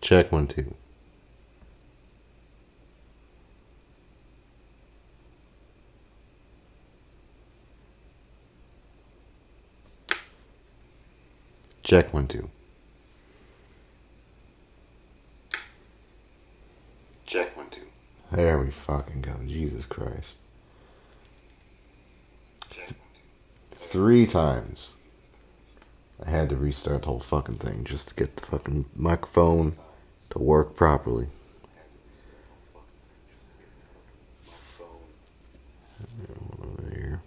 Check 1 2. Check 1 2. Check 1 2. There we fucking go. Jesus Christ. Check 1 2. 3 times. I had to restart the whole fucking thing just to get the fucking microphone to work properly. Over here.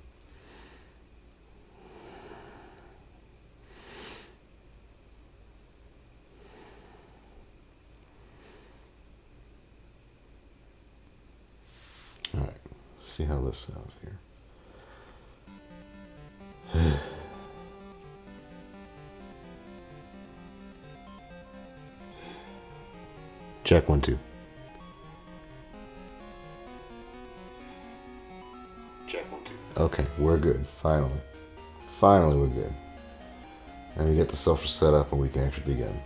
Alright, see how this sounds here. Check 1 2. Check 1 2. Okay, we're good. Finally. Finally, we're good. Let me get the social set up and we can actually begin.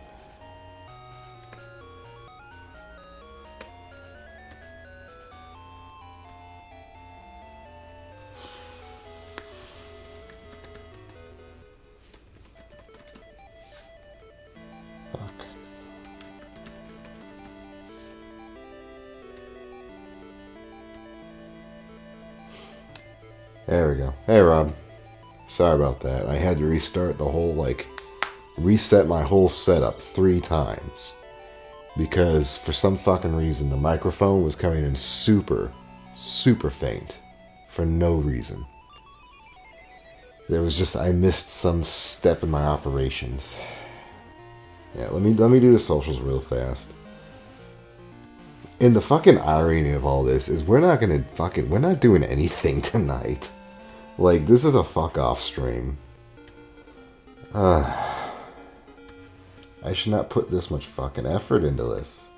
There we go. Hey, Rob. Sorry about that. I had to restart the whole, reset my whole setup 3 times. Because for some fucking reason, the microphone was coming in super, super faint. For no reason. There was just, I missed some step in my operations. Yeah, let me do the socials real fast. And the fucking irony of all this is we're not doing anything tonight. Like, this is a fuck off stream. I should not put this much fucking effort into this.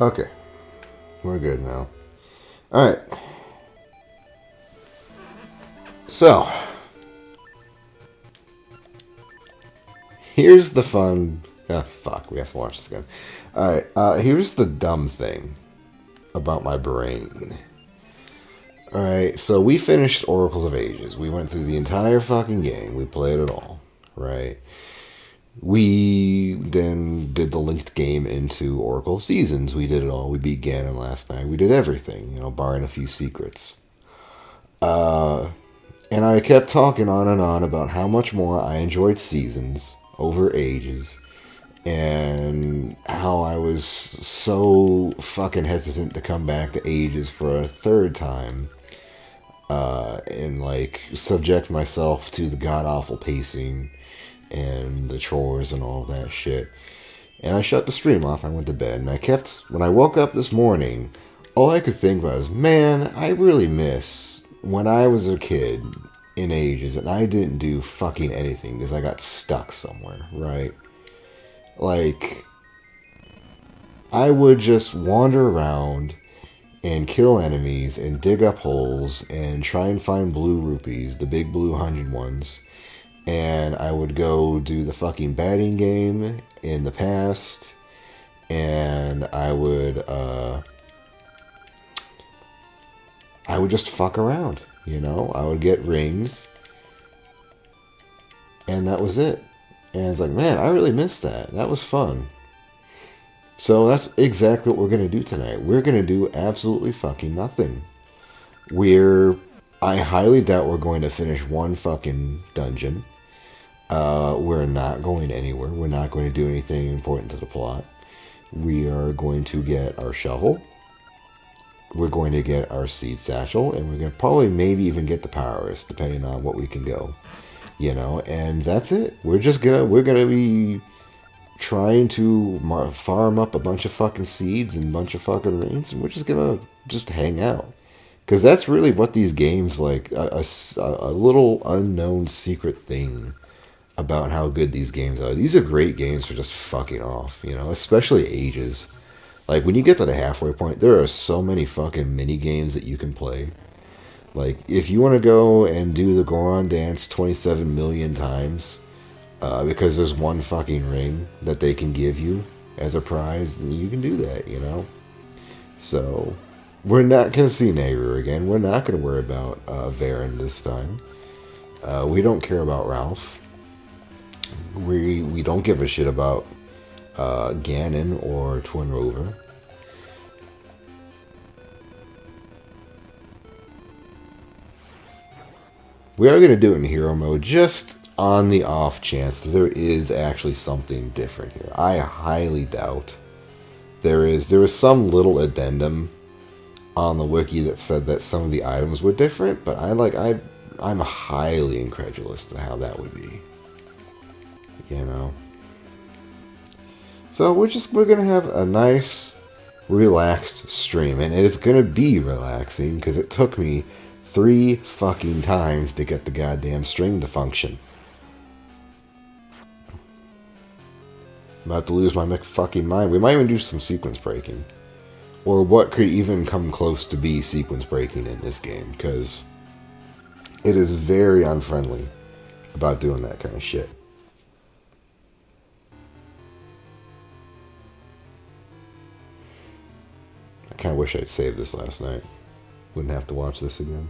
Okay. We're good now. Alright. So. Here's the fun... Ah, fuck. We have to watch this again. Alright. Here's the dumb thing about my brain. Alright. So we finished Oracles of Ages. We went through the entire fucking game. We played it all. Right? We then did the linked game into Oracle of Seasons. We did it all. We beat Ganon last night. We did everything, barring a few secrets. And I kept talking on and on about how much more I enjoyed Seasons over Ages. And how I was so fucking hesitant to come back to Ages for a 3rd time. And, subject myself to the god-awful pacing and the chores and all that shit. And I shut the stream off. I went to bed. And when I woke up this morning, all I could think was, man, I really miss when I was a kid in Ages and I didn't do fucking anything because I got stuck somewhere, right? I would just wander around and kill enemies and dig up holes and try and find blue rupees, the big blue 100 ones. And I would go do the fucking batting game in the past. And I would just fuck around. You know, I would get rings, and that was it. And it's like, man, I really missed that. That was fun. So that's exactly what we're going to do tonight. We're going to do absolutely fucking nothing. I highly doubt we're going to finish one fucking dungeon. We're not going anywhere. We're not going to do anything important to the plot. We are going to get our shovel. We're going to get our seed satchel, and we're going to probably maybe even get the power wrist, depending on what we can go. You know, and that's it. We're gonna be trying to farm up a bunch of fucking seeds and a bunch of fucking rings, and we're just gonna hang out. Because that's really what these games, like, a little unknown secret thing about how good these games are. These are great games for just fucking off, you know, especially ages. Like, when you get to the halfway point, there are so many fucking mini games that you can play. Like, if you want to go and do the Goron dance 27 million times, because there's one fucking ring that they can give you as a prize, then you can do that, you know? So, we're not going to see Nehru again. We're not going to worry about Varen this time. We don't care about Ralph. We don't give a shit about Ganon or Twin Rover. We are going to do it in hero mode just on the off chance that there is actually something different here. I highly doubt there is. There was some little addendum on the wiki that said that some of the items were different, but I'm highly incredulous to how that would be. You know. So we're gonna have a nice, relaxed stream, and it is gonna be relaxing because it took me 3 fucking times to get the goddamn string to function. I'm about to lose my fucking mind. We might even do some sequence breaking. Or what could even come close to be sequence breaking in this game, because it is very unfriendly about doing that kind of shit. I kind of wish I'd saved this last night. Wouldn't have to watch this again.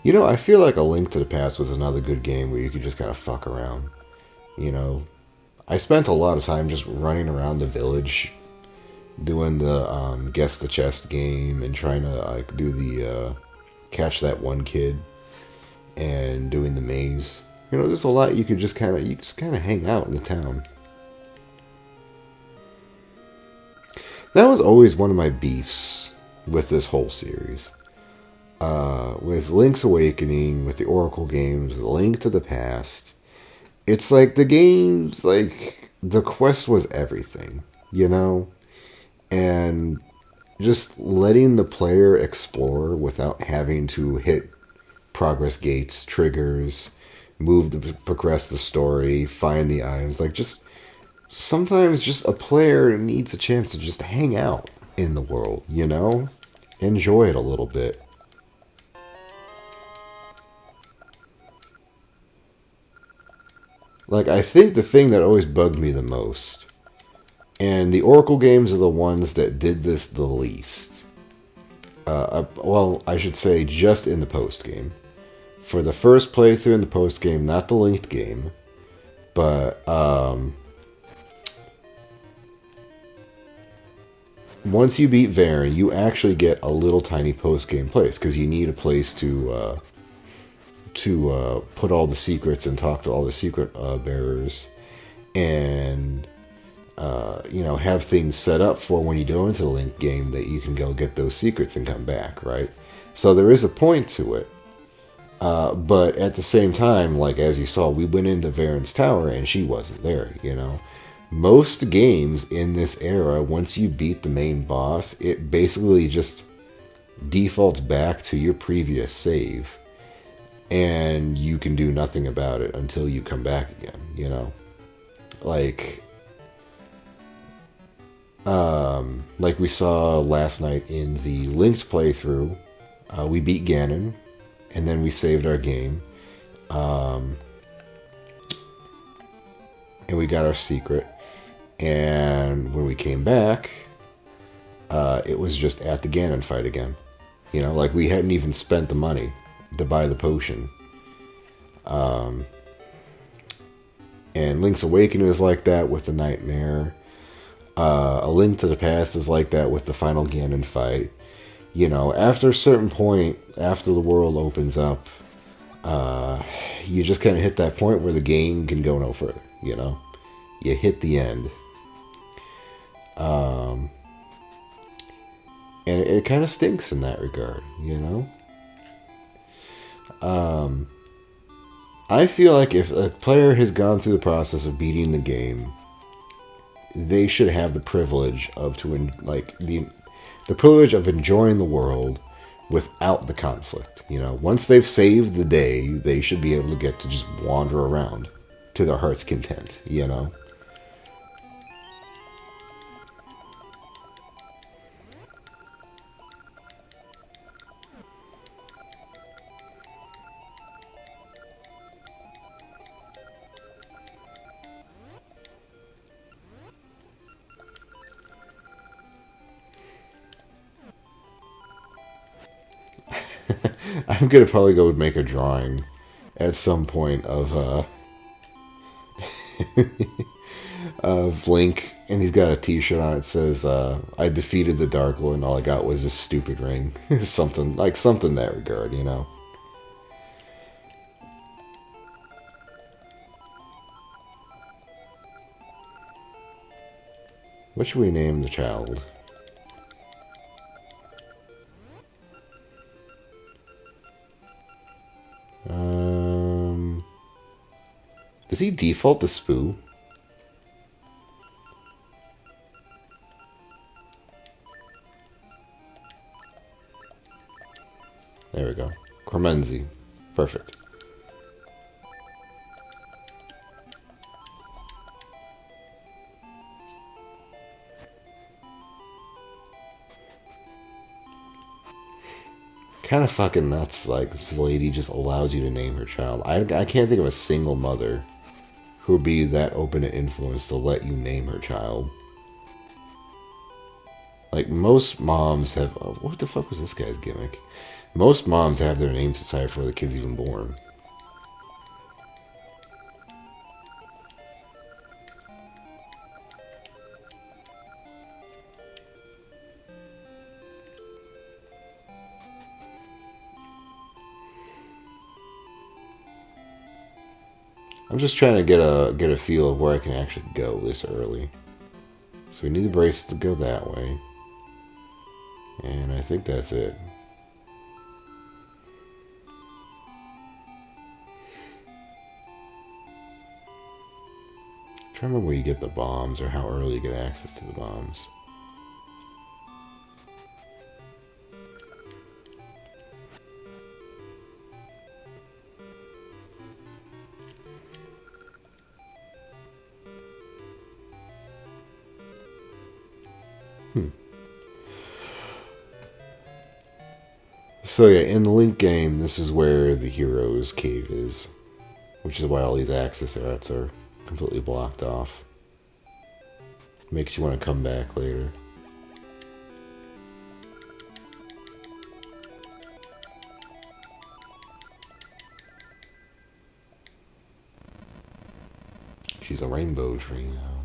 You know, I feel like A Link to the Past was another good game where you could just kind of fuck around. You know, I spent a lot of time just running around the village, doing the guess the chest game and trying to do the catch that one kid and doing the maze. You know, there's a lot you just kind of hang out in the town. That was always one of my beefs with this whole series. With Link's Awakening, with the Oracle games, The Link to the Past, it's like the games, like, the quest was everything, you know? And just letting the player explore without having to hit progress gates, triggers, move to progress the story, find the items, like, just sometimes just a player needs a chance to just hang out in the world, you know? Enjoy it a little bit. Like, I think the thing that always bugged me the most, and the Oracle games are the ones that did this the least. Well, I should say just in the post game. For the first playthrough in the post game, not the linked game, but once you beat Varen, you actually get a little tiny post game place because you need a place to put all the secrets and talk to all the secret bearers, and you know, have things set up for when you go into the Link game that you can go get those secrets and come back, right? So there is a point to it, but at the same time, like as you saw, we went into Varen's tower and she wasn't there, you know. Most games in this era, once you beat the main boss, it basically just defaults back to your previous save. and you can do nothing about it until you come back again, you know? Like, like we saw last night in the linked playthrough, we beat Ganon, and then we saved our game, and we got our secret. And when we came back, it was just at the Ganon fight again. You know, like we hadn't even spent the money to buy the potion. And Link's Awakening is like that with the Nightmare. A Link to the Past is like that with the final Ganon fight. You know, after a certain point, after the world opens up, you just kind of hit that point where the game can go no further, you know? You hit the end. And it kind of stinks in that regard, you know? I feel like if a player has gone through the process of beating the game, they should have the privilege of the privilege of enjoying the world without the conflict. You know, once they've saved the day, they should be able to get to just wander around to their heart's content, you know? I'm gonna probably go make a drawing at some point of Link, and he's got a T-shirt on. It says, "I defeated the Dark Lord, and all I got was this stupid ring." something in that regard, you know. What should we name the child? Does he default to Spoo? There we go. Cormenzi. Perfect. Kind of fucking nuts, like, this lady just allows you to name her child. I can't think of a single mother who would be that open to influence to let you name her child. Like, most moms have... what the fuck was this guy's gimmick? Most moms have their names decided before the kid's even born. I'm just trying to get a feel of where I can actually go this early. So we need the bracelet to go that way. And I think that's it. I'm trying to remember where you get the bombs or how early you get access to the bombs. So yeah, in the Link game, this is where the hero's cave is, which is why all these access routes are completely blocked off. Makes you want to come back later. She's a rainbow tree now.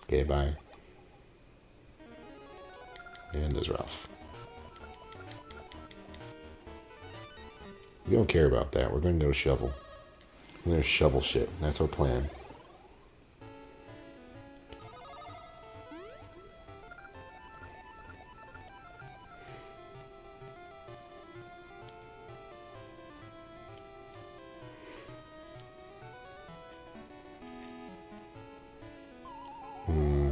Okay, bye. And there's Ralph. We don't care about that. We're going to go shovel. We're going to shovel shit. That's our plan. Hmm.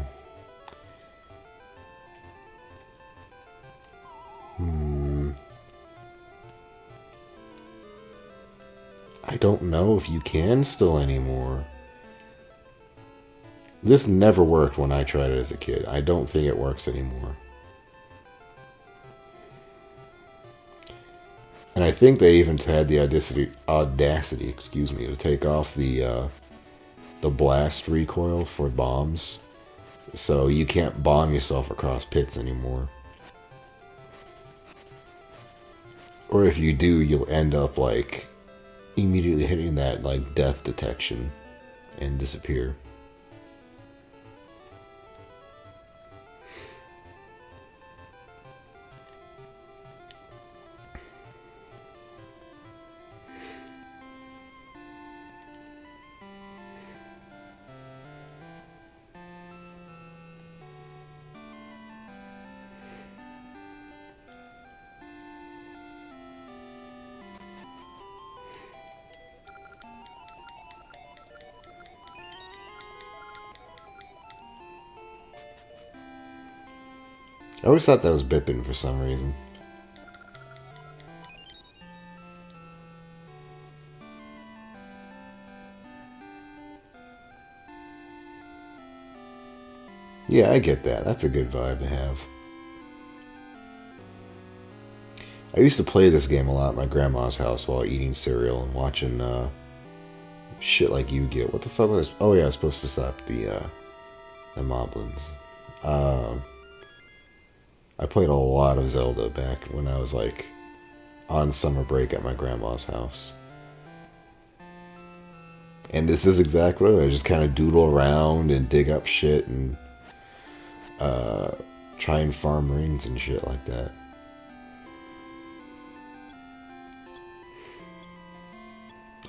Hmm. I don't know if you can still anymore. This never worked when I tried it as a kid. I don't think it works anymore. And I think they even had the audacity, excuse me, to take off the blast recoil for bombs, so you can't bomb yourself across pits anymore. Or if you do, you'll end up like immediately hitting that like death detection and disappear. I always thought that was Bippin for some reason. Yeah, I get that. That's a good vibe to have. I used to play this game a lot at my grandma's house while eating cereal and watching shit like Yu-Gi-Oh! What the fuck was this? Oh yeah, I was supposed to stop the moblins. I played a lot of Zelda back when I was like on summer break at my grandma's house. And this is exactly what I just kind of doodle around and dig up shit and uh, try and farm rings and shit like that.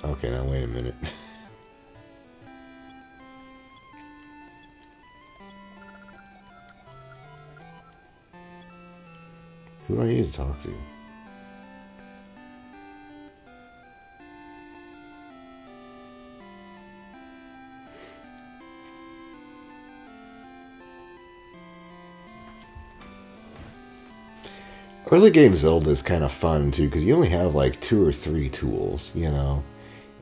Okay, now wait a minute. Who do I need to talk to? Early game Zelda is kind of fun too because you only have like 2 or 3 tools, you know,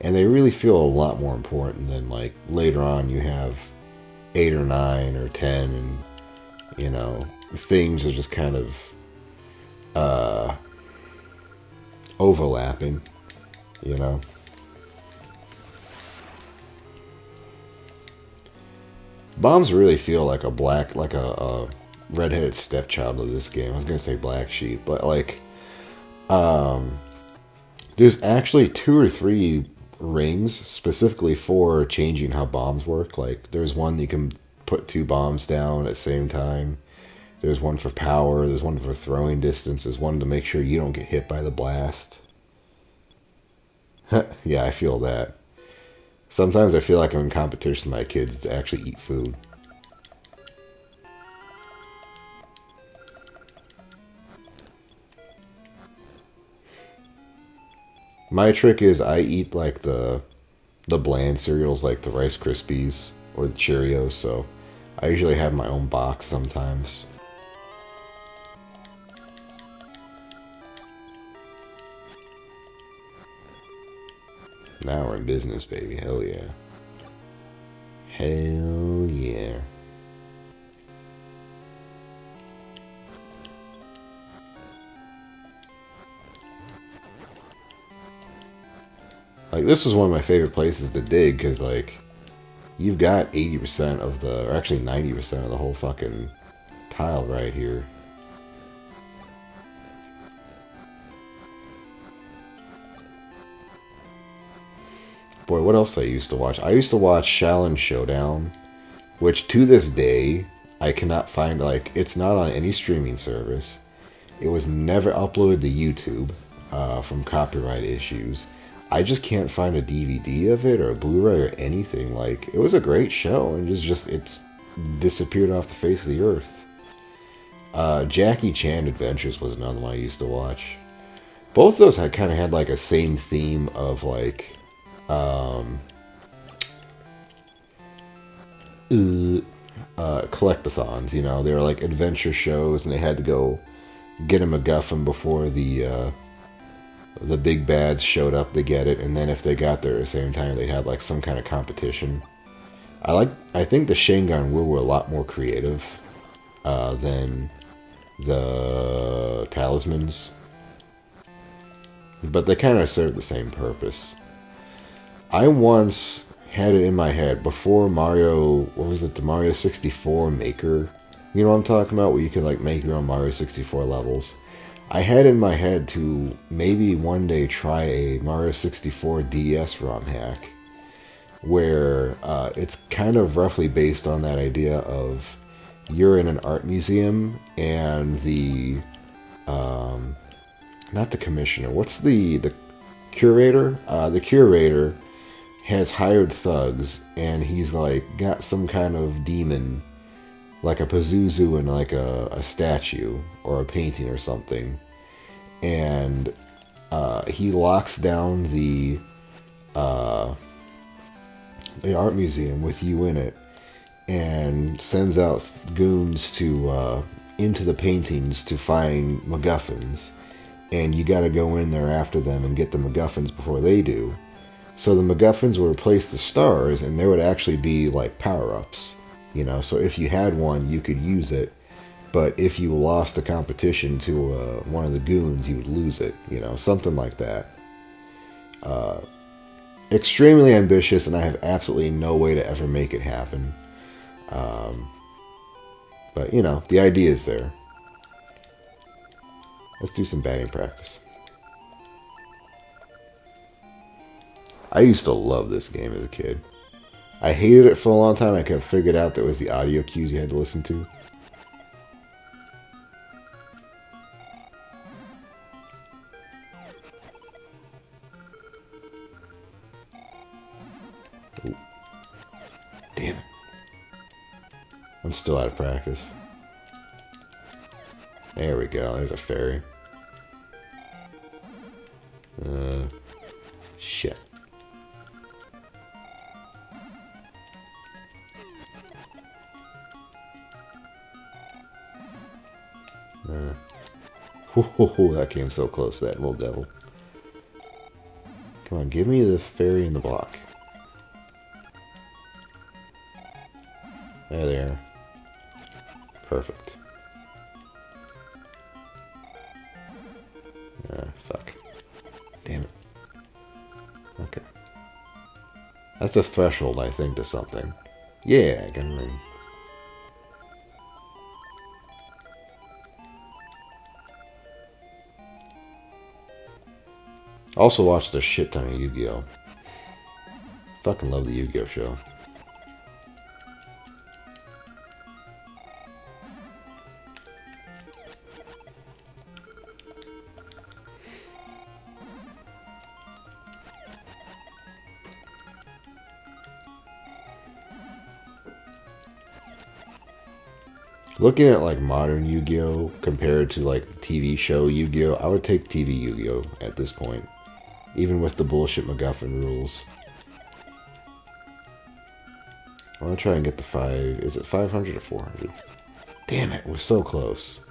and they really feel a lot more important than like later on you have 8 or 9 or 10, and you know things are just kind of uh, overlapping, you know. Bombs really feel like a redheaded stepchild of this game. I was gonna say black sheep, but like, um, there's actually 2 or 3 rings specifically for changing how bombs work. Like, there's one you can put 2 bombs down at the same time. There's one for power. There's one for throwing distance. There's one to make sure you don't get hit by the blast. Yeah, I feel that. Sometimes I feel like I'm in competition with my kids to actually eat food. My trick is I eat like the bland cereals like the Rice Krispies or the Cheerios, so I usually have my own box sometimes. Now we're in business, baby. Hell yeah. Hell yeah. Like, this was one of my favorite places to dig because, like, you've got 80% of the, or actually 90% of the whole fucking tile right here. Boy, what else I used to watch? I used to watch Shaolin Showdown, which to this day, I cannot find, like, it's not on any streaming service. It was never uploaded to YouTube from copyright issues. I just can't find a DVD of it or a Blu-ray or anything. Like, it was a great show, and it's disappeared off the face of the earth. Jackie Chan Adventures was another one I used to watch. Both those had kind of had like a same theme of like, um, uh, collectathons. You know, they were like adventure shows, and they had to go get a MacGuffin before the big bads showed up to get it, and then if they got there at the same time, they had like some kind of competition. I think the Shengon were a lot more creative than the talismans, but they kind of serve the same purpose. I once had it in my head before Mario, what was it, the Mario 64 Maker? You know what I'm talking about, where you can like make your own Mario 64 levels. I had in my head to maybe one day try a Mario 64 DS ROM hack, where it's kind of roughly based on that idea of you're in an art museum and the not the commissioner, what's the curator? The curator has hired thugs, and he's like got some kind of demon, like a Pazuzu and like a statue or a painting or something, and he locks down the art museum with you in it, and sends out goons to into the paintings to find MacGuffins, and you got to go in there after them and get the MacGuffins before they do. So the MacGuffins would replace the stars, and there would actually be like power-ups, you know. So if you had one, you could use it, but if you lost the competition to one of the goons, you would lose it, you know, something like that. Extremely ambitious, and I have absolutely no way to ever make it happen. But, you know, the idea is there. Let's do some batting practice. I used to love this game as a kid. I hated it for a long time. I could have figured out that it was the audio cues you had to listen to. Ooh. Damn it. I'm still out of practice. There we go. There's a fairy. Shit. That came so close, that little devil. Come on, give me the fairy in the block. There they are. Perfect. Fuck. Damn it. Okay. That's a threshold, I think, to something. Yeah, I got a ring. Also watched a shit ton of Yu-Gi-Oh! Fucking love the Yu-Gi-Oh! Show. Looking at like modern Yu-Gi-Oh! Compared to like the TV show Yu-Gi-Oh!, I would take TV Yu-Gi-Oh! At this point. Even with the bullshit MacGuffin rules. I want to try and get the 5... Is it 500 or 400? Damn it, we're so close.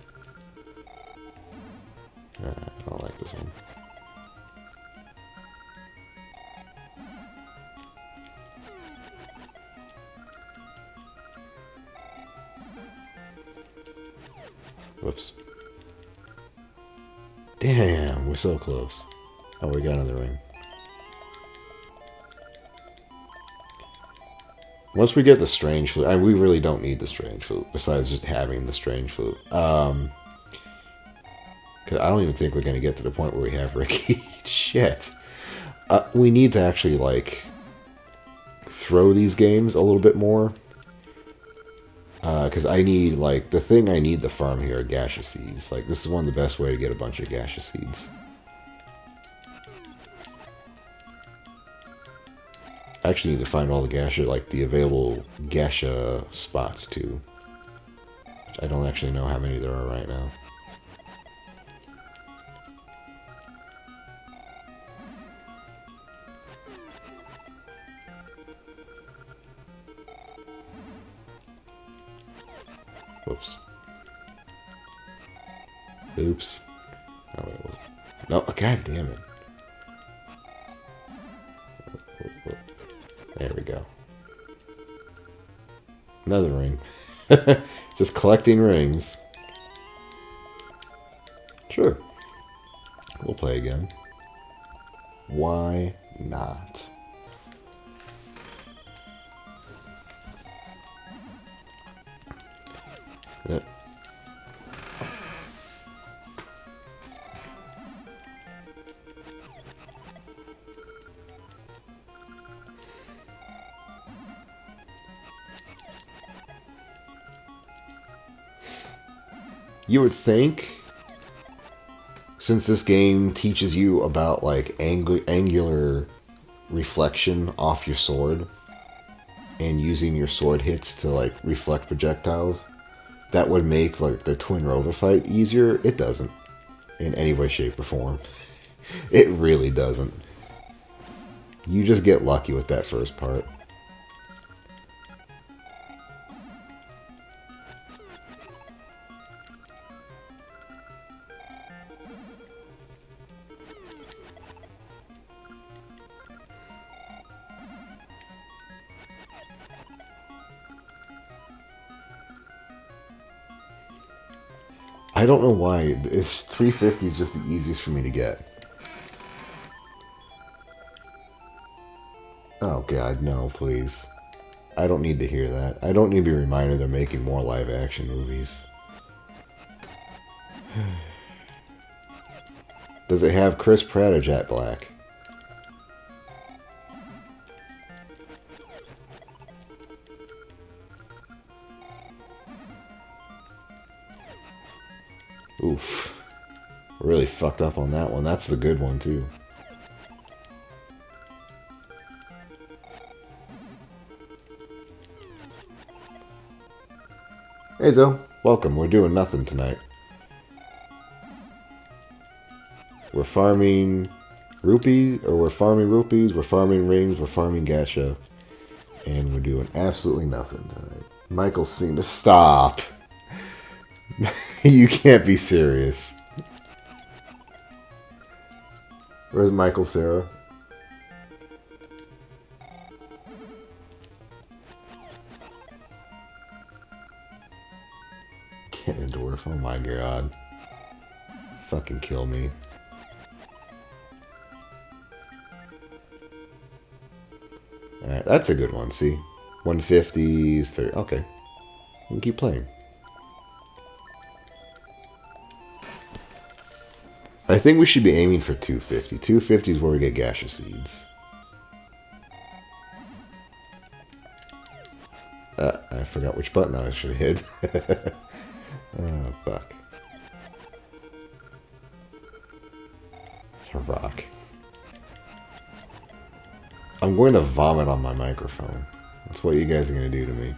I don't like this one. Whoops. Damn, we're so close. Oh, we got another ring. Once we get the strange flute, we really don't need the strange flute, besides just having the strange flute. Because I don't even think we're going to get to the point where we have Ricky. Shit. We need to actually, like, throw these games a little bit more. Because I need, like, the thing I need to farm here are gaseous seeds. Like, this is one of the best way to get a bunch of gaseous seeds. I actually need to find all the gacha, like the available gacha spots too. I don't actually know how many there are right now. Whoops. Oops. Oh, it was. No, god damn it. There we go. Another ring. Just collecting rings. Sure. We'll play again. Why not? Yep. You would think, since this game teaches you about like angular reflection off your sword and using your sword hits to like reflect projectiles, that would make like the Twin Rover fight easier. It doesn't in any way, shape, or form. It really doesn't. You just get lucky with that first part. I don't know why. It's 350 is just the easiest for me to get. Oh god, no, please. I don't need to hear that. I don't need to be reminded they're making more live action movies. Does it have Chris Pratt or Jet Black? Oof. Really fucked up on that one. That's the good one, too. Hey, Zo. Welcome. We're doing nothing tonight. We're farming rupees, or we're farming rupees, we're farming rings, we're farming gacha. And we're doing absolutely nothing tonight. Michael seemed to stop. You can't be serious. Where's Michael Sarah? Ganondorf, oh my god. Fucking kill me. Alright, that's a good one, see? 150s, 30. Okay. We can keep playing. I think we should be aiming for 250. 250 is where we get gaseous seeds. I forgot which button I should hit. Oh, fuck. The rock. I'm going to vomit on my microphone. That's what you guys are going to do to me.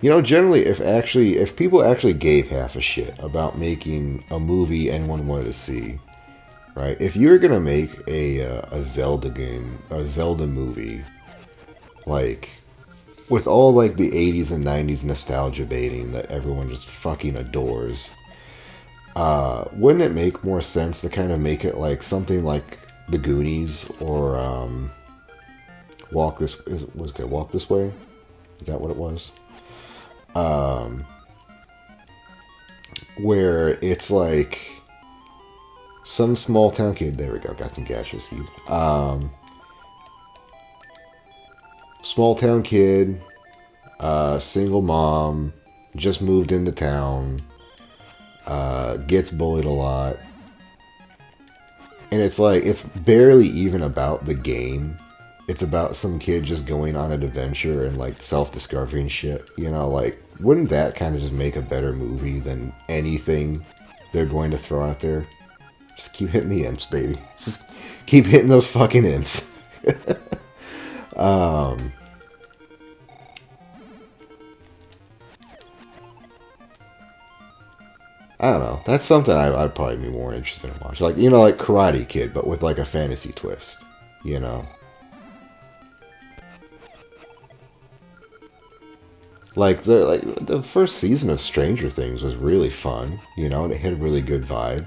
You know, generally, if people actually gave half a shit about making a movie anyone wanted to see, right? If you were gonna make a Zelda game, a Zelda movie, like with all like the 80s and 90s nostalgia baiting that everyone just fucking adores, wouldn't it make more sense to kind of make it like something like The Goonies or Walk This Way? Is that what it was? Where it's like some small town kid. There we go. Got some gaseous seed. Small town kid, single mom, just moved into town, gets bullied a lot, and it's like it's barely even about the game. It's about some kid just going on an adventure and like self-discovery and shit. You know, like wouldn't that kind of just make a better movie than anything they're going to throw out there? Just keep hitting the imps, baby. Just keep hitting those fucking imps. I don't know. That's something I'd probably be more interested in watching. Like, you know, like Karate Kid, but with like a fantasy twist. You know? Like the first season of Stranger Things was really fun, you know, and it hit a really good vibe.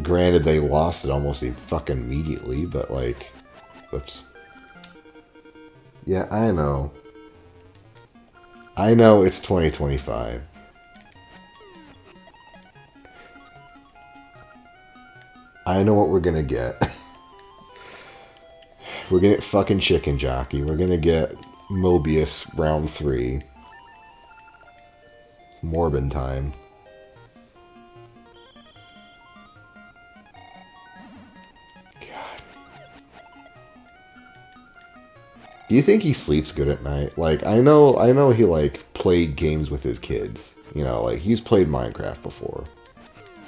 Granted, they lost it almost fucking immediately, but like, whoops. Yeah, I know. I know it's 2025. I know what we're gonna get. We're gonna get fucking Chicken Jockey. We're gonna get Mobius round 3. Morbin time. God. Do you think he sleeps good at night? Like, I know he, like, played games with his kids. You know, like, he's played Minecraft before.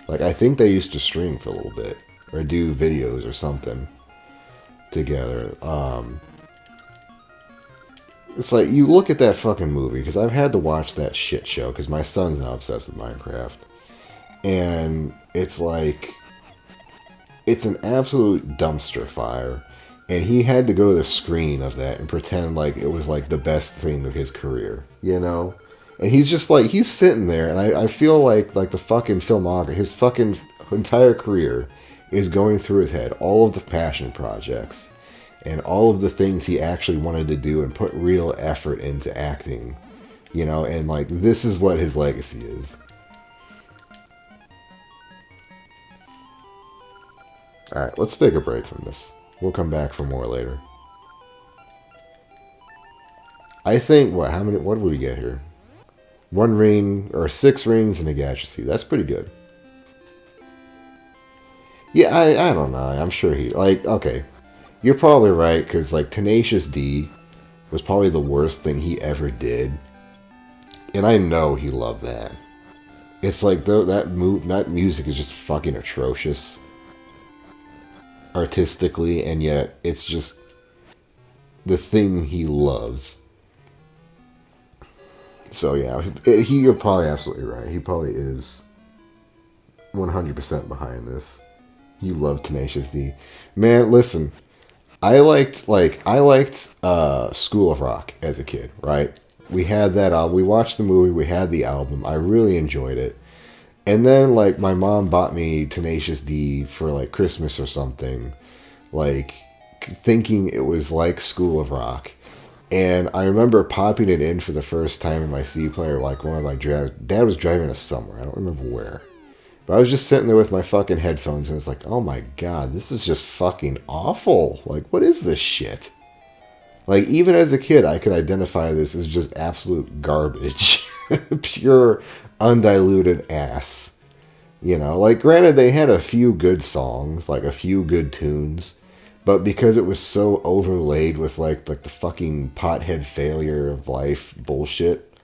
Like, I think they used to stream for a little bit. Or do videos or something together. It's like, you look at that fucking movie, because I've had to watch that shit show, because my son's now obsessed with Minecraft. And it's like, it's an absolute dumpster fire. And he had to go to the screen of that and pretend like it was like the best thing of his career, you know? And he's just like, he's sitting there, and I feel like the fucking filmography, his fucking entire career is going through his head. All of the passion projects and all of the things he actually wanted to do and put real effort into acting, you know? And like, this is what his legacy is. Alright, let's take a break from this. We'll come back for more later. I think, what would we get here? 1 ring, or 6 rings and a gadget. That's pretty good. Yeah, I don't know. I'm sure he, like, okay. You're probably right, because, like, Tenacious D was probably the worst thing he ever did. And I know he loved that. It's like, that music is just fucking atrocious. Artistically, and yet it's just the thing he loves. So yeah, you're probably absolutely right. He probably is 100% behind this. He loved Tenacious D. Man, listen, I liked School of Rock as a kid, right? We had that album. We watched the movie. We had the album. I really enjoyed it. And then, like, my mom bought me Tenacious D for, like, Christmas or something, like, thinking it was like School of Rock. And I remember popping it in for the first time in my CD player, like, when my dad was driving us somewhere. I don't remember where. But I was just sitting there with my fucking headphones, and it's like, oh my god, this is just fucking awful. Like, what is this shit? Like, even as a kid, I could identify this as just absolute garbage. Pure, undiluted ass. You know, like, granted, they had a few good songs, like, a few good tunes, but because it was so overlaid with, like the fucking pothead failure of life bullshit,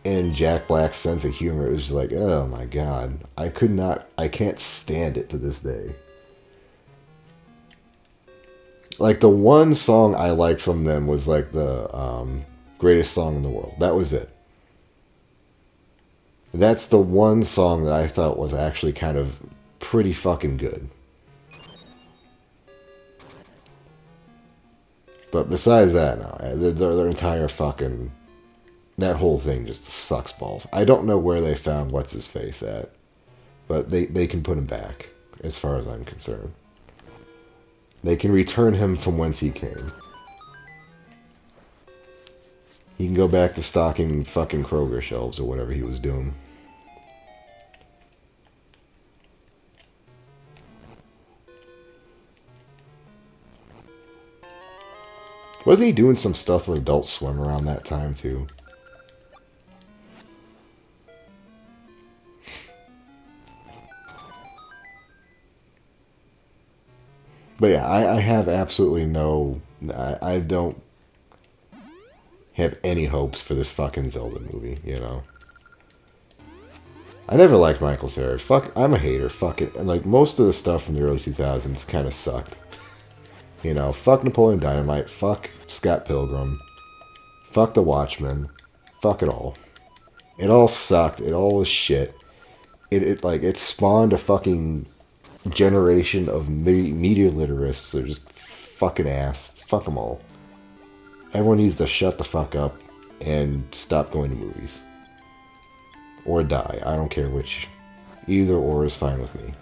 and Jack Black's sense of humor, it was just like, oh my god. I can't stand it to this day. Like, the one song I liked from them was, like, the greatest song in the world. That was it. That's the one song that I thought was actually kind of pretty fucking good. But besides that, no. Their entire fucking... That whole thing just sucks balls. I don't know where they found What's-His-Face at. But they can put him back, as far as I'm concerned. They can return him from whence he came. He can go back to stocking fucking Kroger shelves or whatever he was doing. Wasn't he doing some stuff with Adult Swim around that time, too? But yeah, I have absolutely no... I don't have any hopes for this fucking Zelda movie, you know? I never liked Michael Cera. Fuck, I'm a hater. Fuck it. And, like, most of the stuff from the early 2000s kind of sucked. You know, fuck Napoleon Dynamite. Fuck Scott Pilgrim. Fuck The Watchmen. Fuck it all. It all sucked. It all was shit. It spawned a fucking generation of media literacists. They're just fucking ass. Fuck them all. Everyone needs to shut the fuck up and stop going to movies. Or die. I don't care which. Either or is fine with me.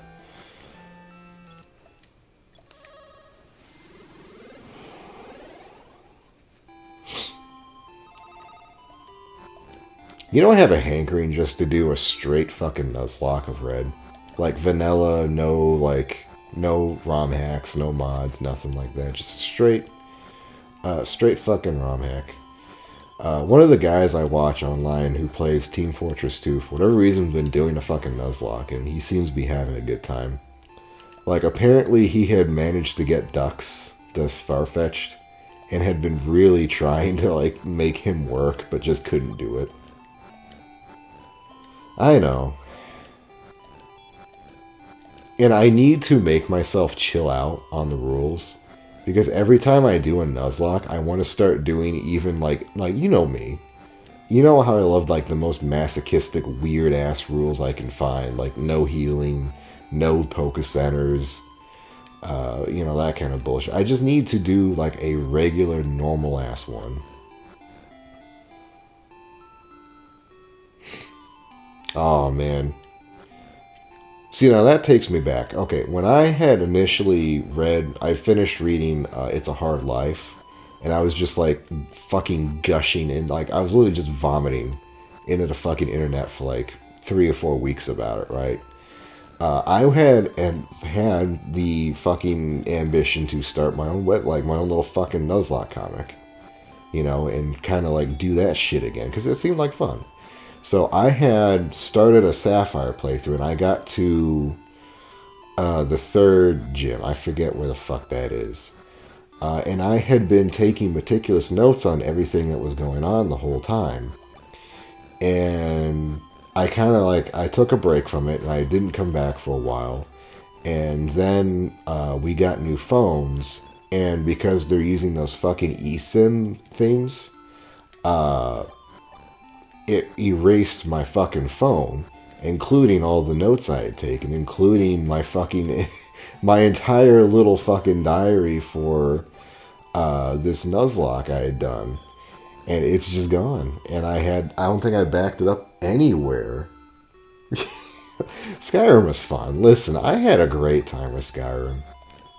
You know, I have a hankering just to do a straight fucking Nuzlocke of Red. Like vanilla, no ROM hacks, no mods, nothing like that. Just a straight fucking ROM hack. One of the guys I watch online who plays Team Fortress 2, for whatever reason, has been doing a fucking Nuzlocke, and he seems to be having a good time. Like, apparently he had managed to get ducks, this Farfetch'd, and had been really trying to, like, make him work, but just couldn't do it. I know. And I need to make myself chill out on the rules. Because every time I do a Nuzlocke, I want to start doing even like you know me. You know how I love like the most masochistic, weird ass rules I can find. Like no healing, no Poké Centers, that kind of bullshit. I just need to do like a regular, normal ass one. Oh man. See, now that takes me back. Okay, when I had initially I finished reading It's a Hard Life, and I was just like fucking gushing and like I was literally just vomiting into the fucking internet for like 3 or 4 weeks about it, right? I had the fucking ambition to start my own my own little fucking Nuzlocke comic, and kind of like do that shit again because it seemed like fun. So I had started a Sapphire playthrough, and I got to the third gym. I forget where the fuck that is. And I had been taking meticulous notes on everything that was going on the whole time. And I kind of I took a break from it, and I didn't come back for a while. And then we got new phones, and because they're using those fucking eSIM themes, it erased my fucking phone, including all the notes I had taken, including my fucking my entire little fucking diary for this Nuzlocke I had done, and it's just gone. And I don't think I backed it up anywhere. Skyrim was fun. Listen, I had a great time with Skyrim.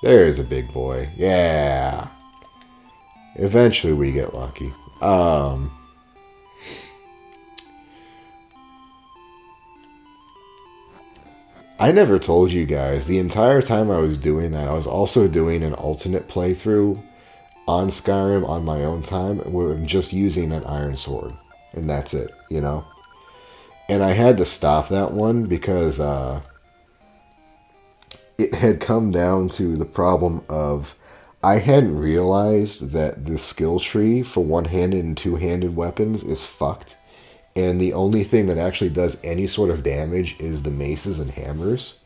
There's a big boy. Yeah. Eventually we get lucky. I never told you guys, the entire time I was doing that, I was also doing an alternate playthrough on Skyrim on my own time, where I'm just using an iron sword. And that's it. And I had to stop that one because it had come down to the problem of I hadn't realized that the skill tree for one-handed and two-handed weapons is fucked. And the only thing that actually does any sort of damage is the maces and hammers.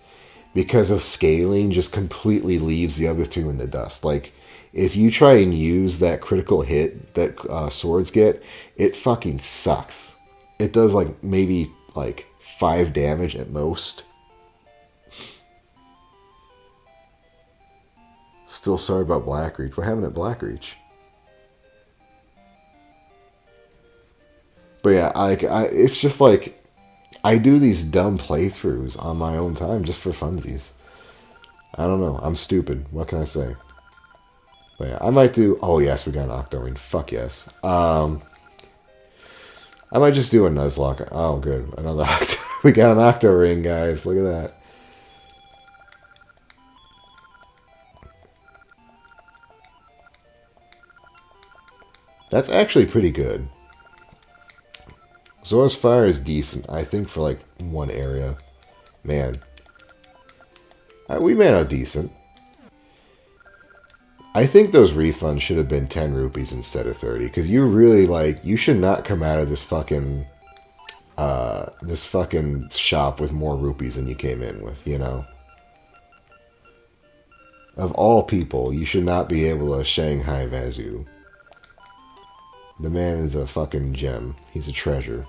Because of scaling, just completely leaves the other two in the dust. Like, if you try and use that critical hit that swords get, it fucking sucks. It does, maybe, 5 damage at most. Still sorry about Blackreach. What happened at Blackreach? But yeah, it's just I do these dumb playthroughs on my own time just for funsies. I don't know. I'm stupid. What can I say? But yeah, I might do. Oh yes, we got an Octoring. Fuck yes. I might just do a Nuzlocke. Oh good, another Octo. We got an Octo Ring, guys. Look at that. That's actually pretty good. Zora's Fire is decent, I think, for one area. Man. We made out decent. I think those refunds should have been 10 rupees instead of 30, because you really, you should not come out of this fucking shop with more rupees than you came in with, Of all people, you should not be able to Shanghai Vazu. The man is a fucking gem. He's a treasure.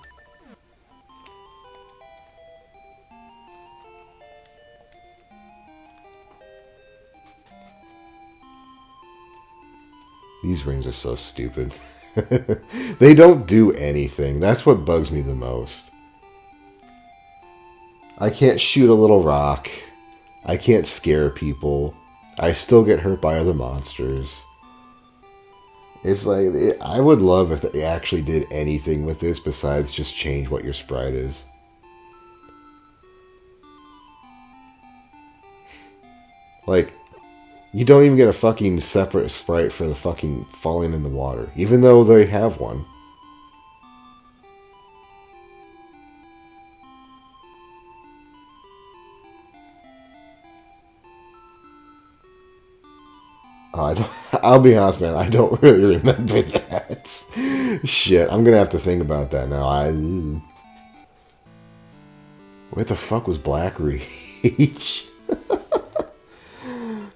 These rings are so stupid. They don't do anything. That's what bugs me the most. I can't shoot a little rock. I can't scare people. I still get hurt by other monsters. It's like, I would love if they actually did anything with this besides just change what your sprite is. Like, you don't even get a fucking separate sprite for the fucking falling in the water, even though they have one. Oh, I'll be honest, man. I don't really remember that. Shit, I'm gonna have to think about that now. Where the fuck was Black Reach?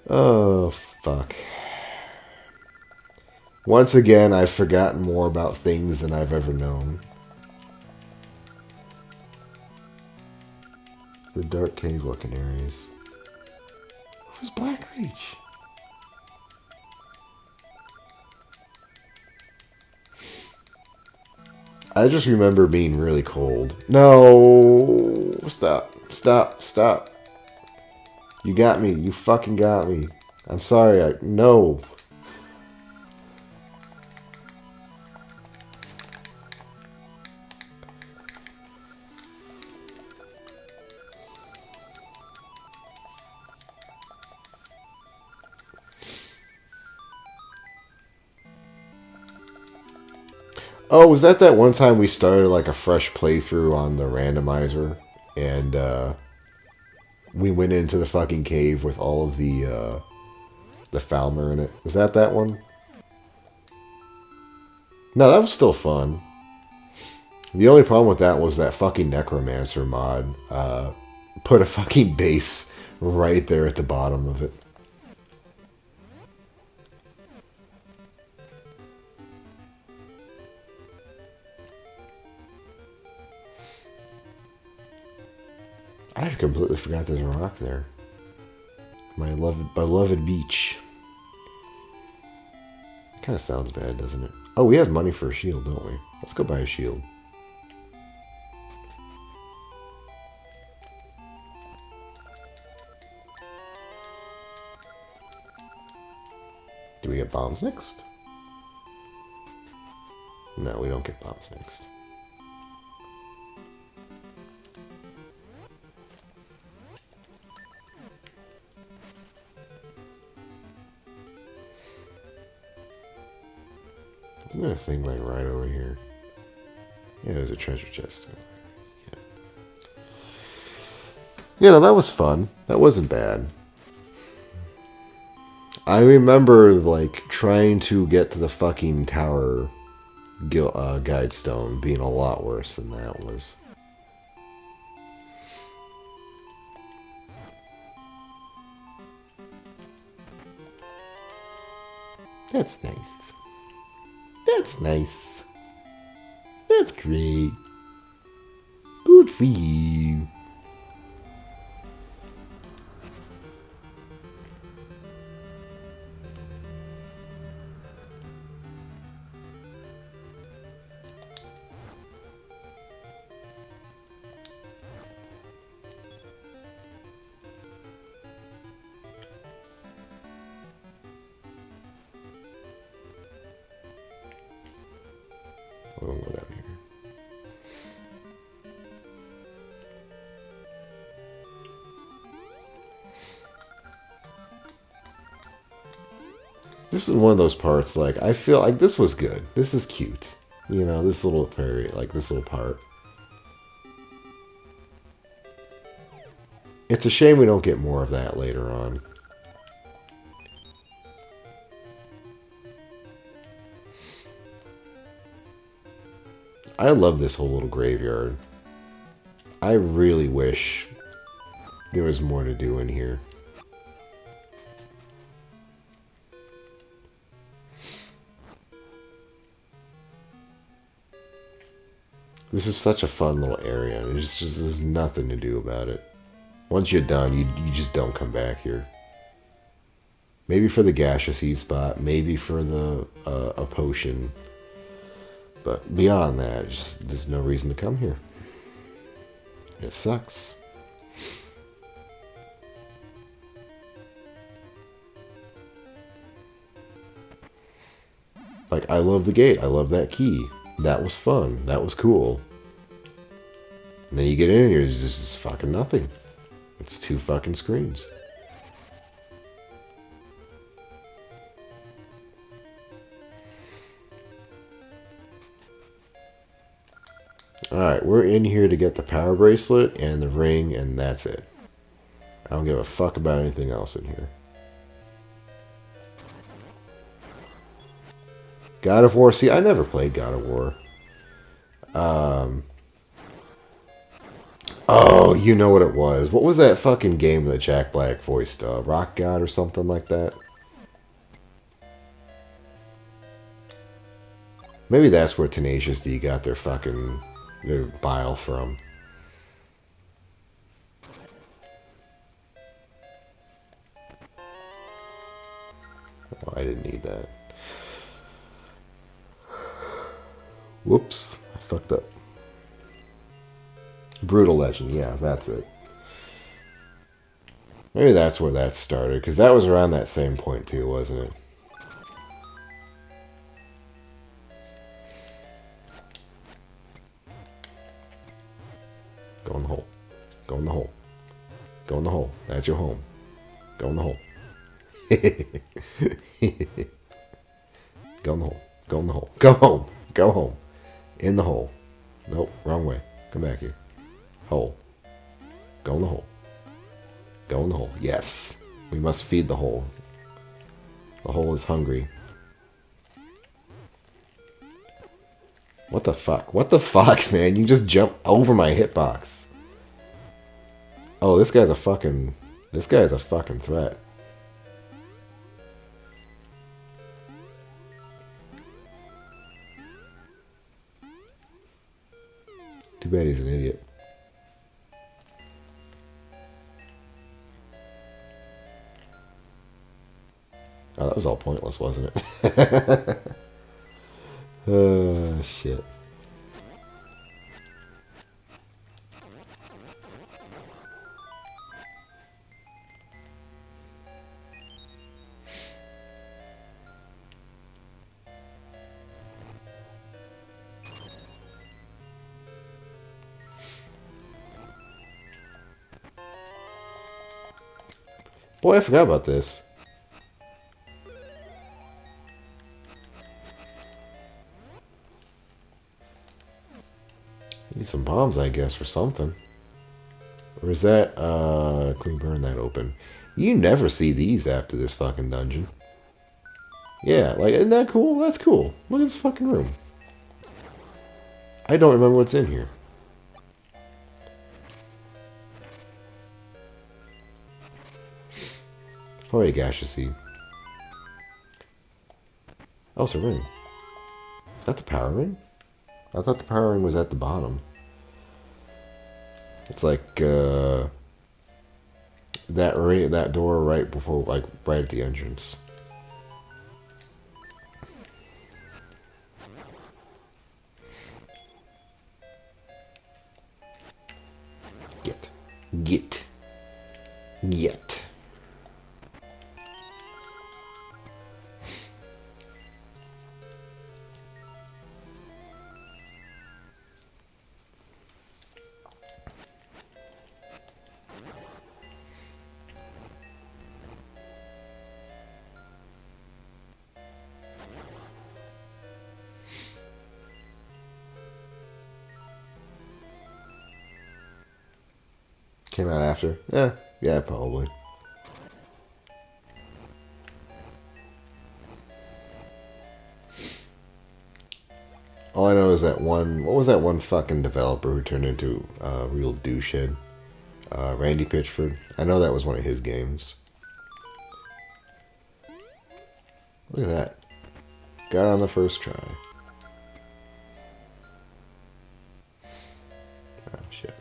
Oh, fuck. Once again, I've forgotten more about things than I've ever known. The dark cave looking areas. Where's Black Reach? I just remember being really cold. No! Stop. Stop. Stop. You got me. You fucking got me. I'm sorry. No. Oh, was that one time we started like a fresh playthrough on the randomizer? And, we went into the fucking cave with all of the Falmer in it. Was that one? No, that was still fun. The only problem with that was that fucking Necromancer mod put a fucking base right there at the bottom of it. I completely forgot there's a rock there. My beloved beach. Kind of sounds bad, doesn't it? Oh, we have money for a shield, don't we? Let's go buy a shield. Do we get bombs next? No, we don't get bombs next. Isn't there a thing like right over here? Yeah, there's a treasure chest. Yeah. Yeah, no, that was fun. That wasn't bad. I remember, like, trying to get to the fucking tower guide stone being a lot worse than that was. That's nice. That's nice. That's great. Good for you. We'll go down here. This is one of those parts, like, I feel like this was good. This is cute. You know, this little prairie, like, this little part. It's a shame we don't get more of that later on. I love this whole little graveyard. I really wish there was more to do in here. This is such a fun little area. There's nothing to do about it. Once you're done, you just don't come back here. Maybe for the gaseous heat spot, maybe for the a potion. But beyond that, there's no reason to come here. It sucks. Like, I love the gate. I love that key. That was fun. That was cool. And then you get in here, it's just fucking nothing. It's 2 fucking screens. Alright, we're in here to get the power bracelet and the ring, and that's it. I don't give a fuck about anything else in here. God of War. See, I never played God of War. Oh, you know what it was. What was that fucking game that Jack Black voiced? Rock God or something like that? Maybe that's where Tenacious D got their bile from. Oh, I didn't need that. Whoops, I fucked up. Brutal Legend, yeah, that's it. Maybe that's where that started, because that was around that same point too, wasn't it? Go in the hole. Go in the hole. Go in the hole. That's your home. Go in the hole. Go in the hole. Go in the hole. Go home. Go home. In the hole. Nope, wrong way. Come back here. Hole. Go in the hole. Go in the hole. Yes. We must feed the hole. The hole is hungry. What the fuck? What the fuck, man? You just jump over my hitbox. Oh, this guy's a fucking threat. Too bad he's an idiot. Oh, that was all pointless, wasn't it? Oh, shit. Boy, I forgot about this. Need some bombs, I guess, for something. Or is that, can we burn that open? You never see these after this fucking dungeon. Yeah, like, isn't that cool? That's cool. Look at this fucking room. I don't remember what's in here. Probably a gaseous seed. Oh, it's a ring. Is that the power ring? I thought the power ring was at the bottom. It's like that door right before, like right at the entrance. Get. Came out after. Yeah, probably. All I know is that one. What was that one fucking developer who turned into a real douchehead? Randy Pitchford. I know that was one of his games. Look at that. Got on the first try. Oh, shit.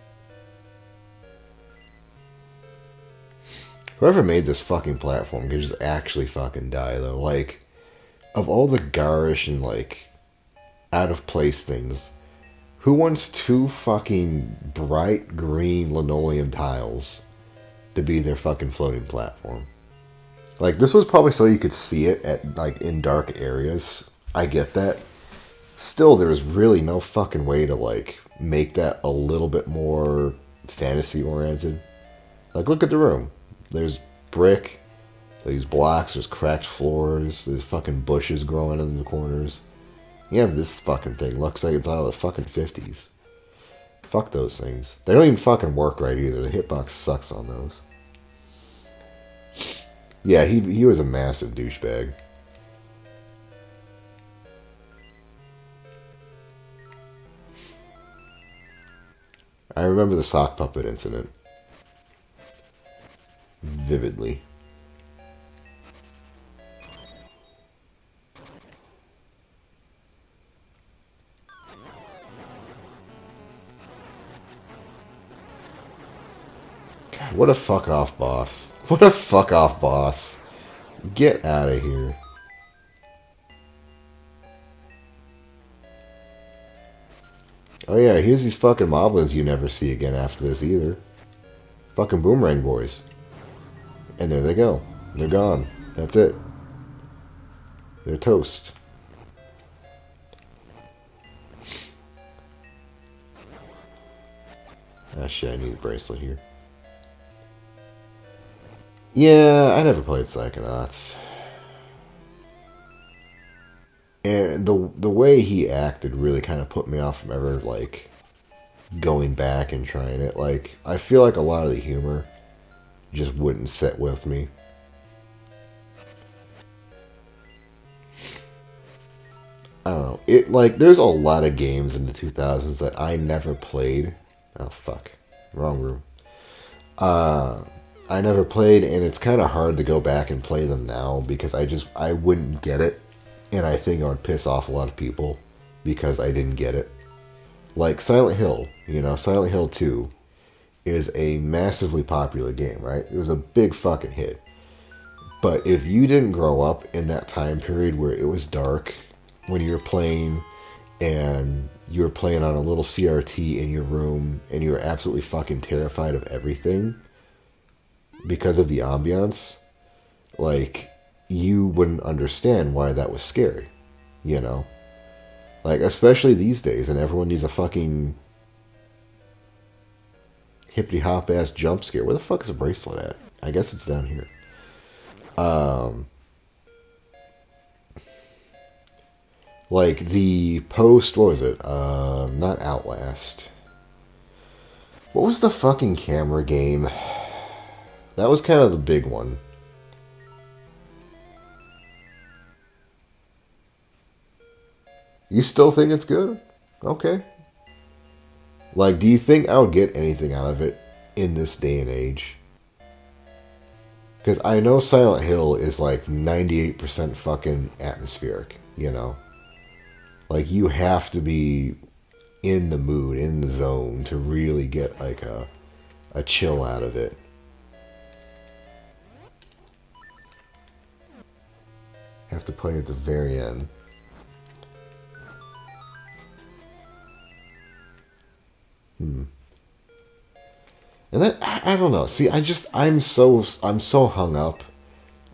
Whoever made this fucking platform could just actually fucking die, though. Like, of all the garish and, like, out of place things. Who wants two fucking bright green linoleum tiles to be their fucking floating platform? Like, this was probably so you could see it at, like, in dark areas. I get that. Still, there's really no fucking way to, like, make that a little bit more fantasy-oriented. Like, look at the room. There's brick, there's blocks, there's cracked floors, there's fucking bushes growing in the corners. You have this fucking thing. Looks like it's out of the fucking 50s. Fuck those things. They don't even fucking work right either. The hitbox sucks on those. Yeah, he was a massive douchebag. I remember the sock puppet incident vividly. God, what a fuck off boss. What a fuck off boss. Get out of here. Oh yeah, here's these fucking moblins you never see again after this either. Fucking boomerang boys. And there they go. They're gone. That's it. They're toast. Ah shit, I need a bracelet here. Yeah, I never played Psychonauts. And the way he acted really kind of put me off from ever, like, going back and trying it. Like, I feel like a lot of the humor just wouldn't sit with me. I don't know. Like, there's a lot of games in the 2000s that I never played. Oh, fuck. Wrong room. I never played, and it's kind of hard to go back and play them now because I wouldn't get it. And I think I would piss off a lot of people because I didn't get it. Like Silent Hill, Silent Hill 2 is a massively popular game, right? It was a big fucking hit. But if you didn't grow up in that time period where it was dark, when you were playing and you were playing on a little CRT in your room and you were absolutely fucking terrified of everything because of the ambiance, like, you wouldn't understand why that was scary, Like, especially these days, and everyone needs a fucking hippity-hop-ass jump scare. Where the fuck is a bracelet at? I guess it's down here. Like, the post, what was it? Not Outlast. What was the fucking camera game? That was kind of the big one. You still think it's good? Okay. Like, do you think I would get anything out of it in this day and age? Because I know Silent Hill is like 98% fucking atmospheric, Like, you have to be in the mood, in the zone, to really get, like, a chill out of it. Have to play at the very end. And that, I don't know. See, I'm so hung up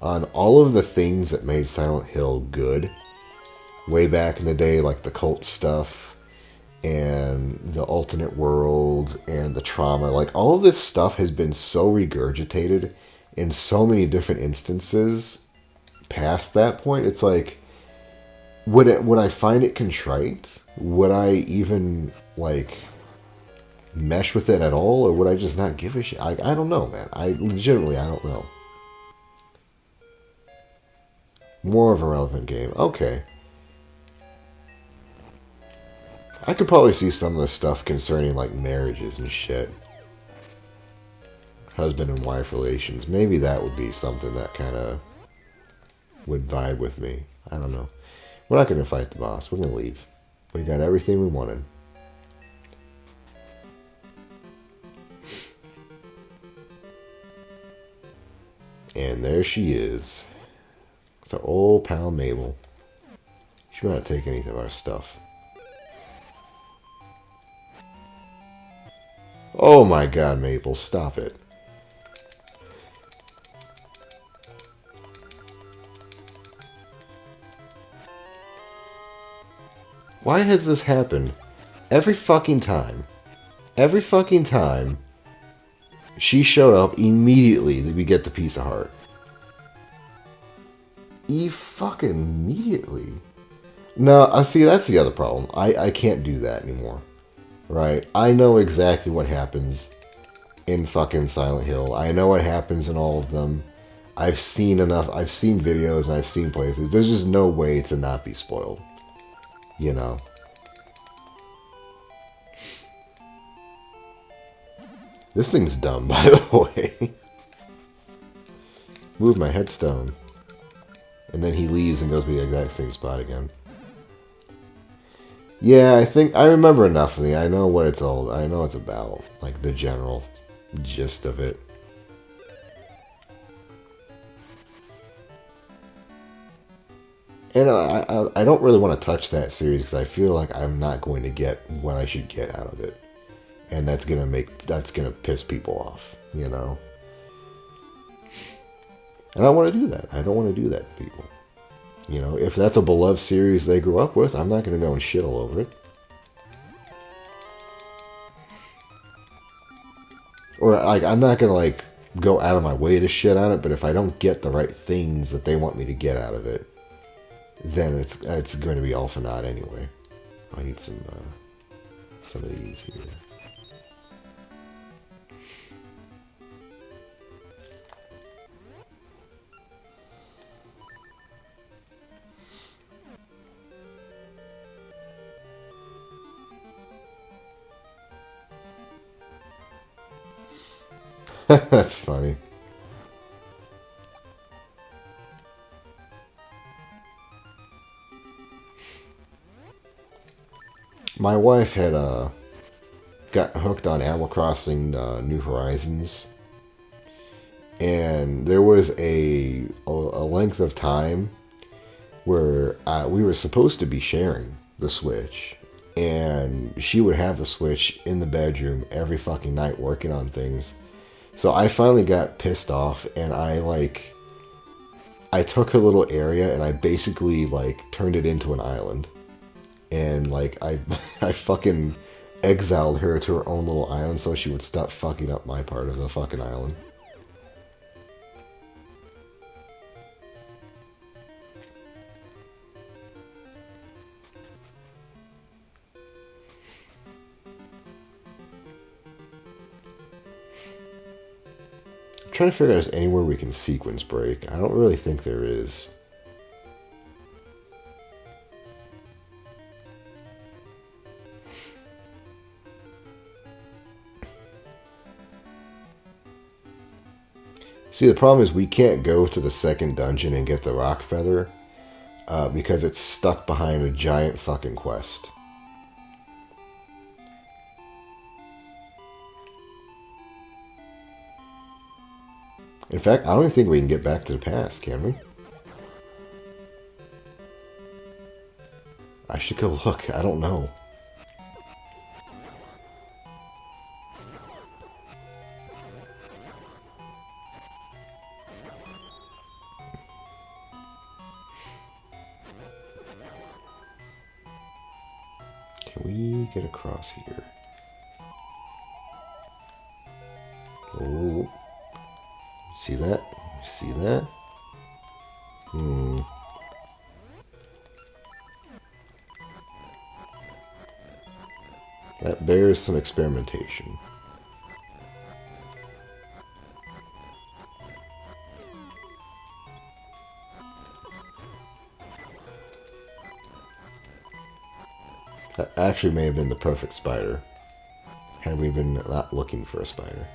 on all of the things that made Silent Hill good way back in the day, like the cult stuff and the alternate worlds and the trauma. Like, all of this stuff has been so regurgitated in so many different instances past that point. It's like, would I find it contrite? Would I even, like, mesh with it at all, or would I just not give a shit? I don't know, man. I don't know. More of a relevant game. Okay. I could probably see some of the stuff concerning, like, marriages and shit. Husband and wife relations. Maybe that would be something that kind of would vibe with me. I don't know. We're not going to fight the boss. We're going to leave. We got everything we wanted. And there she is. It's our old pal Mabel. She might not take anything of our stuff. Oh my god, Maple, stop it. Why has this happened? Every fucking time. Every fucking time she showed up, immediately we get the piece of heart. Fucking immediately. No, I see, that's the other problem. I can't do that anymore. Right? I know exactly what happens in fucking Silent Hill. I know what happens in all of them. I've seen enough. I've seen videos and I've seen playthroughs. There's just no way to not be spoiled. You know? This thing's dumb, by the way. Move my headstone. And then he leaves and goes to the exact same spot again. Yeah, I think I remember enough of it. I know what it's all. I know it's about, like the general gist of it. And I don't really want to touch that series because I feel like I'm not going to get what I should get out of it, and that's gonna piss people off, you know. And I don't want to do that. I don't want to do that to people. You know, if that's a beloved series they grew up with, I'm not going to go and shit all over it. Or, like, I'm not going to, like, go out of my way to shit on it, but if I don't get the right things that they want me to get out of it, then it's going to be all for naught anyway. I need some of these here. That's funny. My wife had got hooked on Animal Crossing New Horizons, and there was a length of time where we were supposed to be sharing the Switch, and she would have the Switch in the bedroom every fucking night working on things. So I finally got pissed off, and I took her little area and I basically like turned it into an island, and like I fucking exiled her to her own little island so she would stop fucking up my part of the fucking island. I'm trying to figure out if there's anywhere we can sequence break. I don't really think there is. See, the problem is we can't go to the second dungeon and get the rock feather because it's stuck behind a giant fucking quest. In fact, I don't even think we can get back to the past, can we? I should go look. I don't know. Can we get across here? Oh. See that? See that? That bears some experimentation. That actually may have been the perfect spider, had we been not looking for a spider.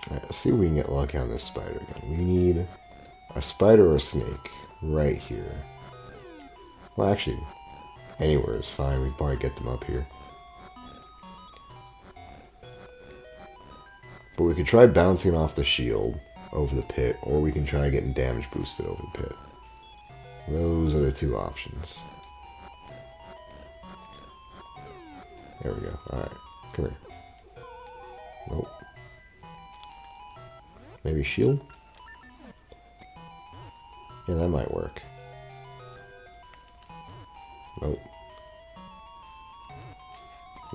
Alright, let's see if we can get lucky on this spider again. We need a spider or a snake. right here. Well, actually, anywhere is fine. We can probably get them up here. But we could try bouncing off the shield over the pit, or we can try getting damage boosted over the pit. Those are the two options. There we go. Alright, come here. Nope. Maybe shield? Yeah, that might work. Nope.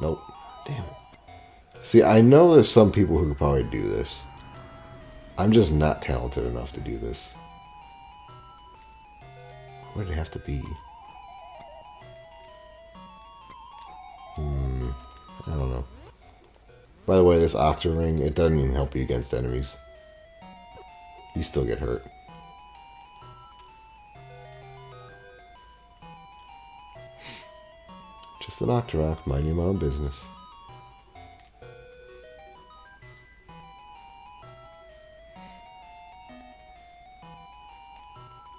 Nope. Damn it. See, I know there's some people who could probably do this. I'm just not talented enough to do this. Where would it have to be? I don't know. By the way, this Octa Ring, it doesn't even help you against enemies. You still get hurt. Just an Octorok, minding my own business.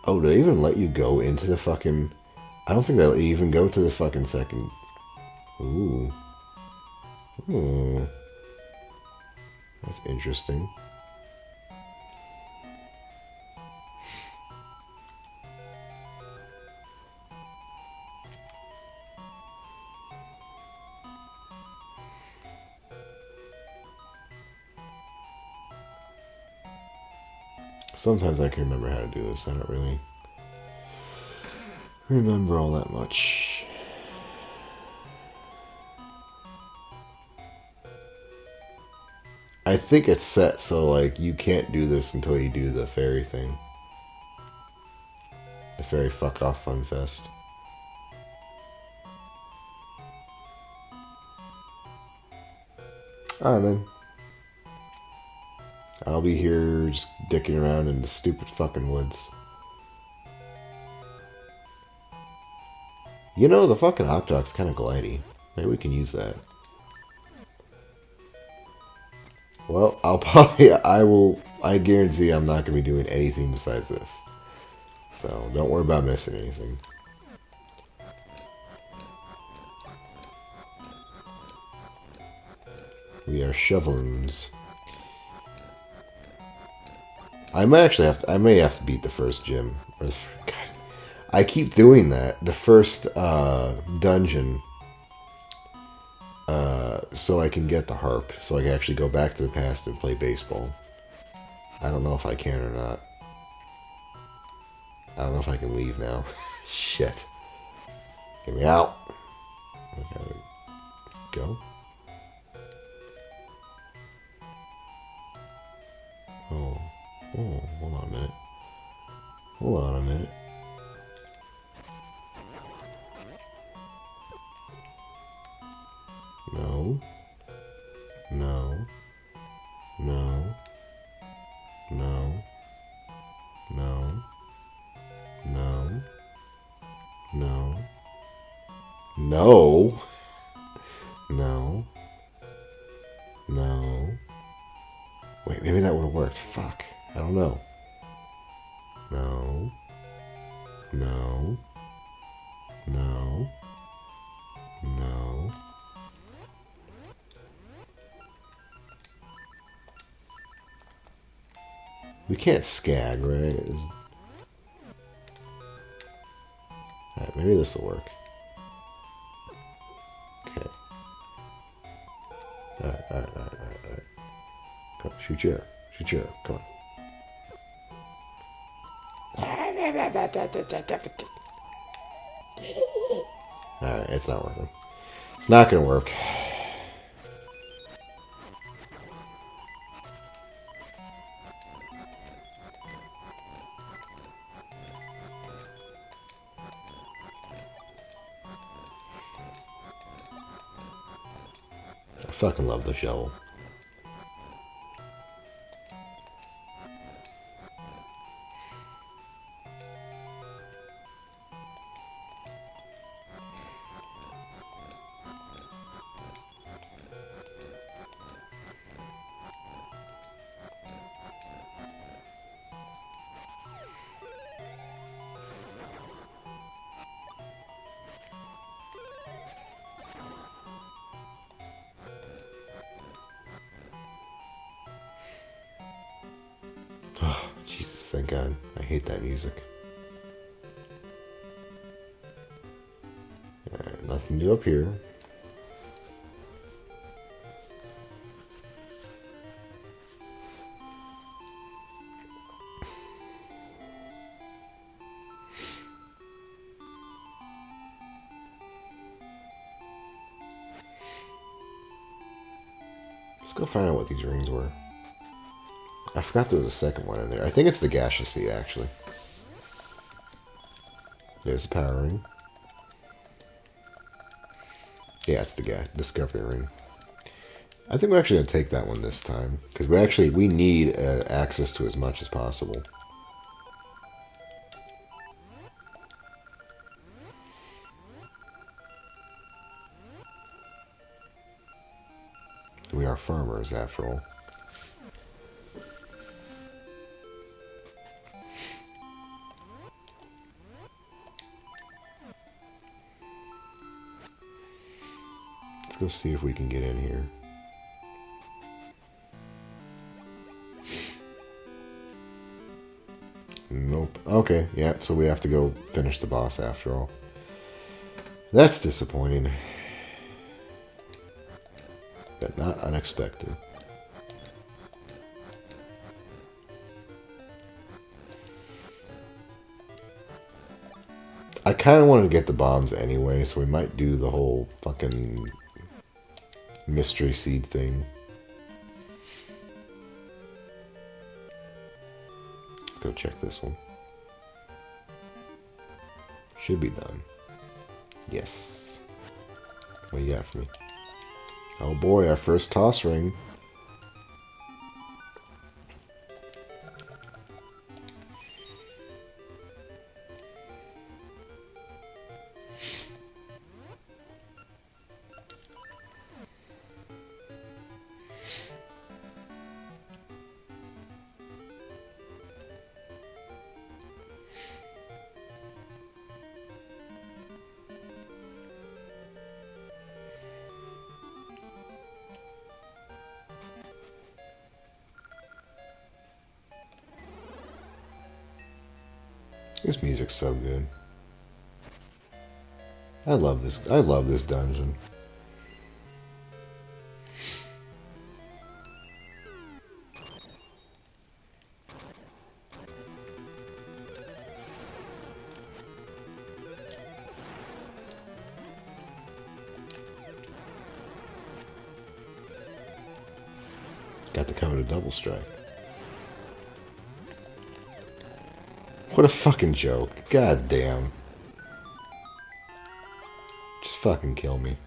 Oh, do they even let you go into the fucking... I don't think they'll even go to the fucking second... Ooh. Hmm. That's interesting. Sometimes I can remember how to do this. I don't really remember all that much. I think it's set so, like, you can't do this until you do the fairy thing. The fairy fuck off fun fest. Alright, man. I'll be here just dicking around in the stupid fucking woods. You know, the fucking Octorok's kind of glidey. Maybe we can use that. Well, I guarantee I'm not going to be doing anything besides this. So, don't worry about missing anything. We are shovelings. I may have to beat the first gym. God, I keep doing that. The first dungeon. So I can get the harp. So I can actually go back to the past and play baseball. I don't know if I can or not. I don't know if I can leave now. Shit. Get me out. I gotta go. Oh, hold on a minute. Hold on a minute. No. No. No. No. No. No. No. No. No. No. Wait, maybe that would have worked. Fuck. I don't know. No. No. No. No. We can't scag, right? Alright, maybe this will work. Okay. Alright. Come on, shoot your arrow. Shoot your arrow. Come on. Alright, it's not working. It's not gonna work. I fucking love the shovel. Oh, Jesus, thank God. I hate that music. Alright, nothing new up here. Let's go find out what these rings were. I forgot there was a second one in there. I think it's the gaseous seed, actually. There's the power ring. Yeah, it's the discovery ring. I think we're actually going to take that one this time. Because we need access to as much as possible. We are farmers, after all. Let's go see if we can get in here. Nope. Okay, yeah, so we have to go finish the boss after all. That's disappointing. But not unexpected. I kind of wanted to get the bombs anyway, so we might do the whole fucking mystery seed thing. Let's go check this one. Should be done. Yes. What do you got for me? Oh boy, our first toss ring. This music's so good. I love this. I love this dungeon. Got the cover to double strike. What a fucking joke. God damn. Just fucking kill me.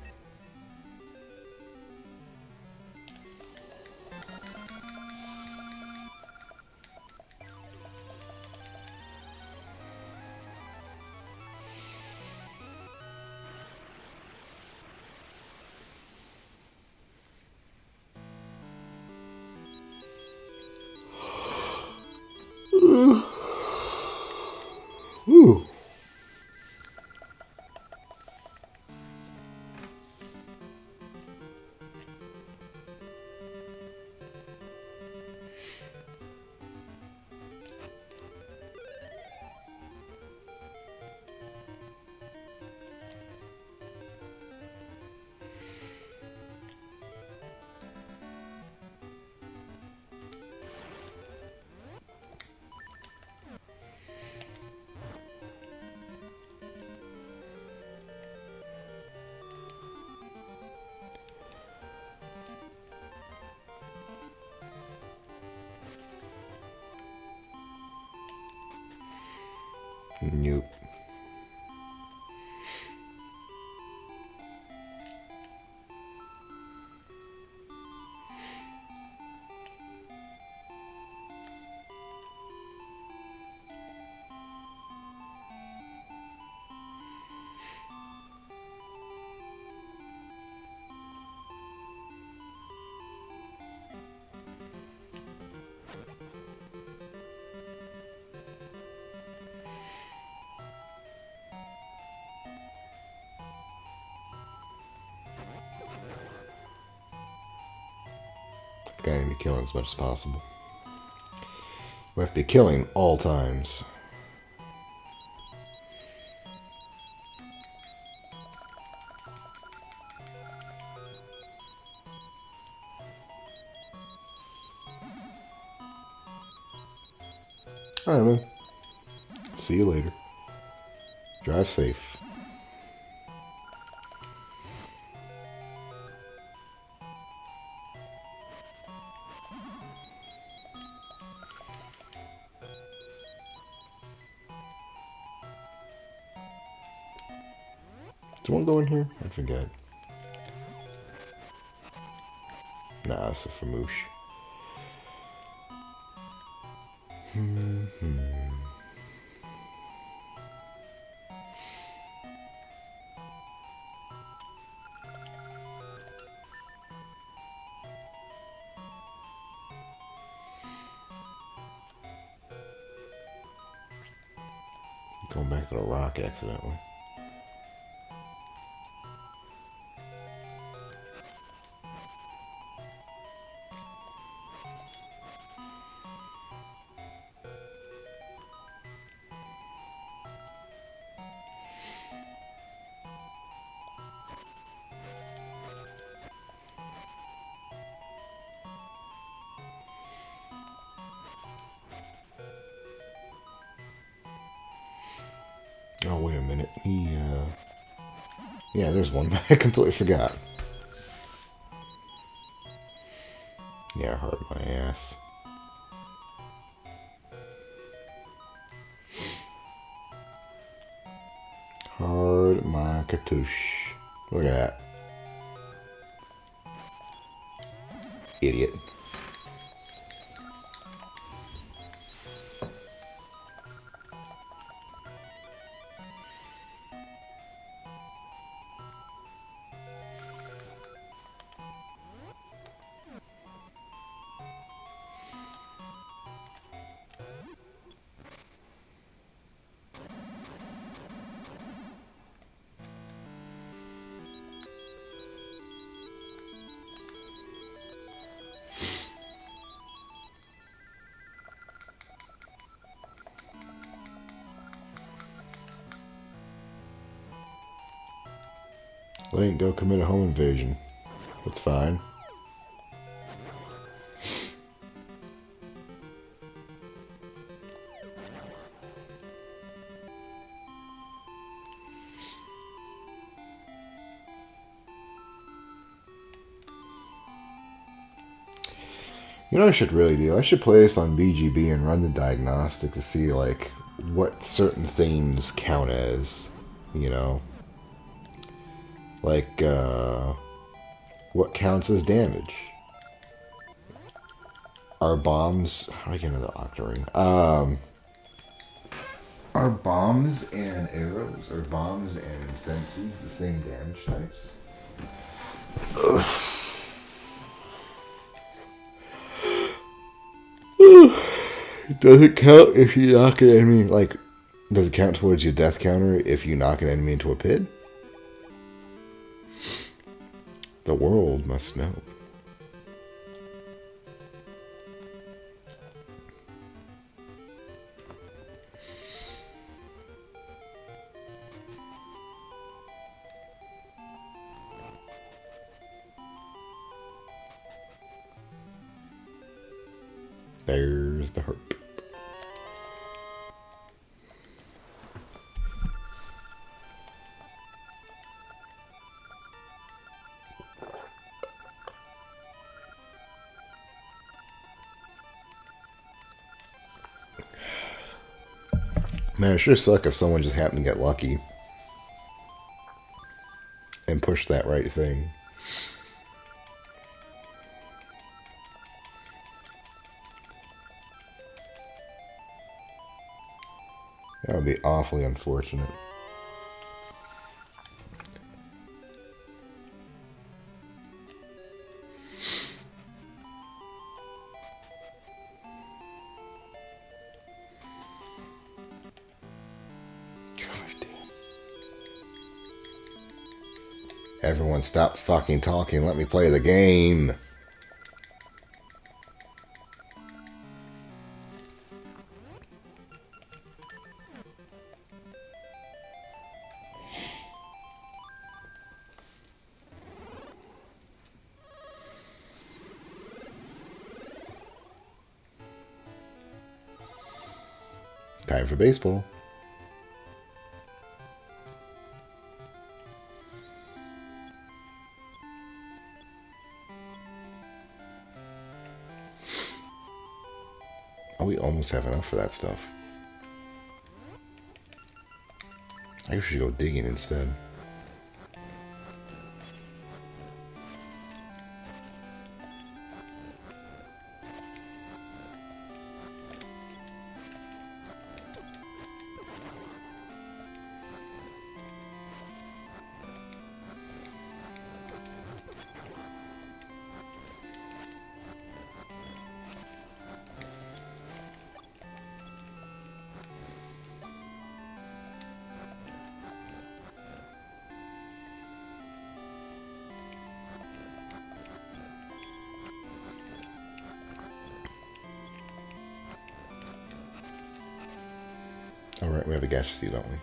Woo. Nope. Gotta be killing as much as possible. We have to be killing all times. Alright, man. See you later. Drive safe. Do one go in here? I forget. Nah, it's a Famoosh. Going back to the rock accidentally. Oh, wait a minute. Yeah, there's one. I completely forgot. Yeah, hard my ass. Hard my cartouche. Look at that. Idiot. Link, go commit a home invasion. That's fine. You know what I should really do? I should play this on BGB and run the diagnostic to see, like, what certain themes count as, you know? Like, what counts as damage? Are bombs... How do I get another Octarine? Are bombs and arrows, or bombs and sense seeds the same damage types? Ugh. Does it count if you knock an enemy, like, does it count towards your death counter if you knock an enemy into a pit? The world must know. There's the herp. Man, it sure suck if someone just happened to get lucky and push that right thing. That would be awfully unfortunate. Everyone stop fucking talking. Let me play the game. Time for baseball. Oh, we almost have enough for that stuff. I guess we should go digging instead. Alright, we have a gaseous seed, don't we?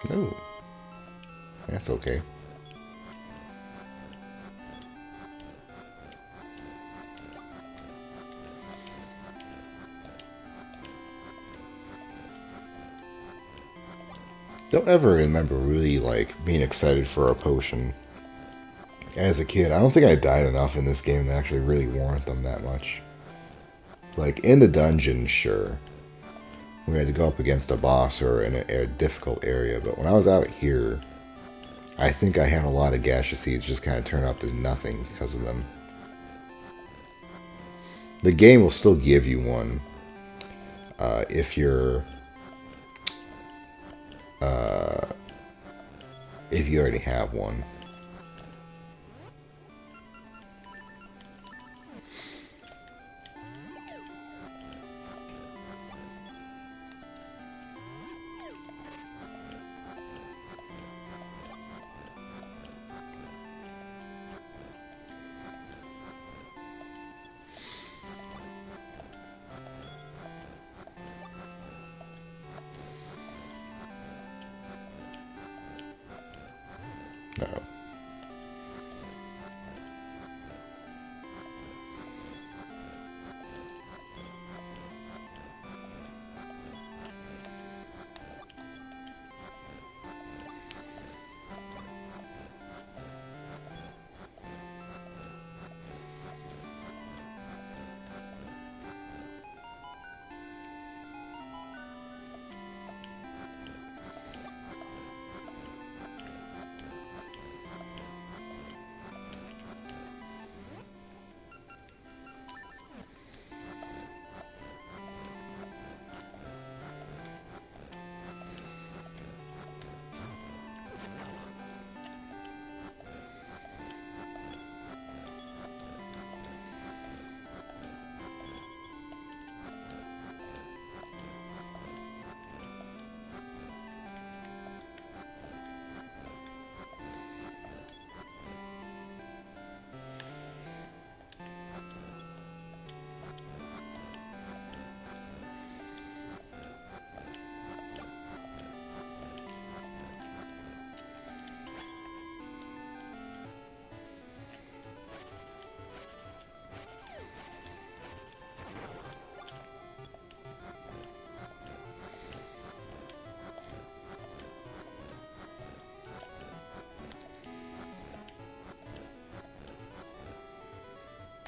No. That's okay. Don't ever remember really like being excited for a potion as a kid. I don't think I died enough in this game to actually really warrant them that much. Like in the dungeon, sure. We had to go up against a boss or in a difficult area, but when I was out here, I think I had a lot of gaseous seeds just kind of turn up as nothing because of them. The game will still give you one if you're if you already have one. No.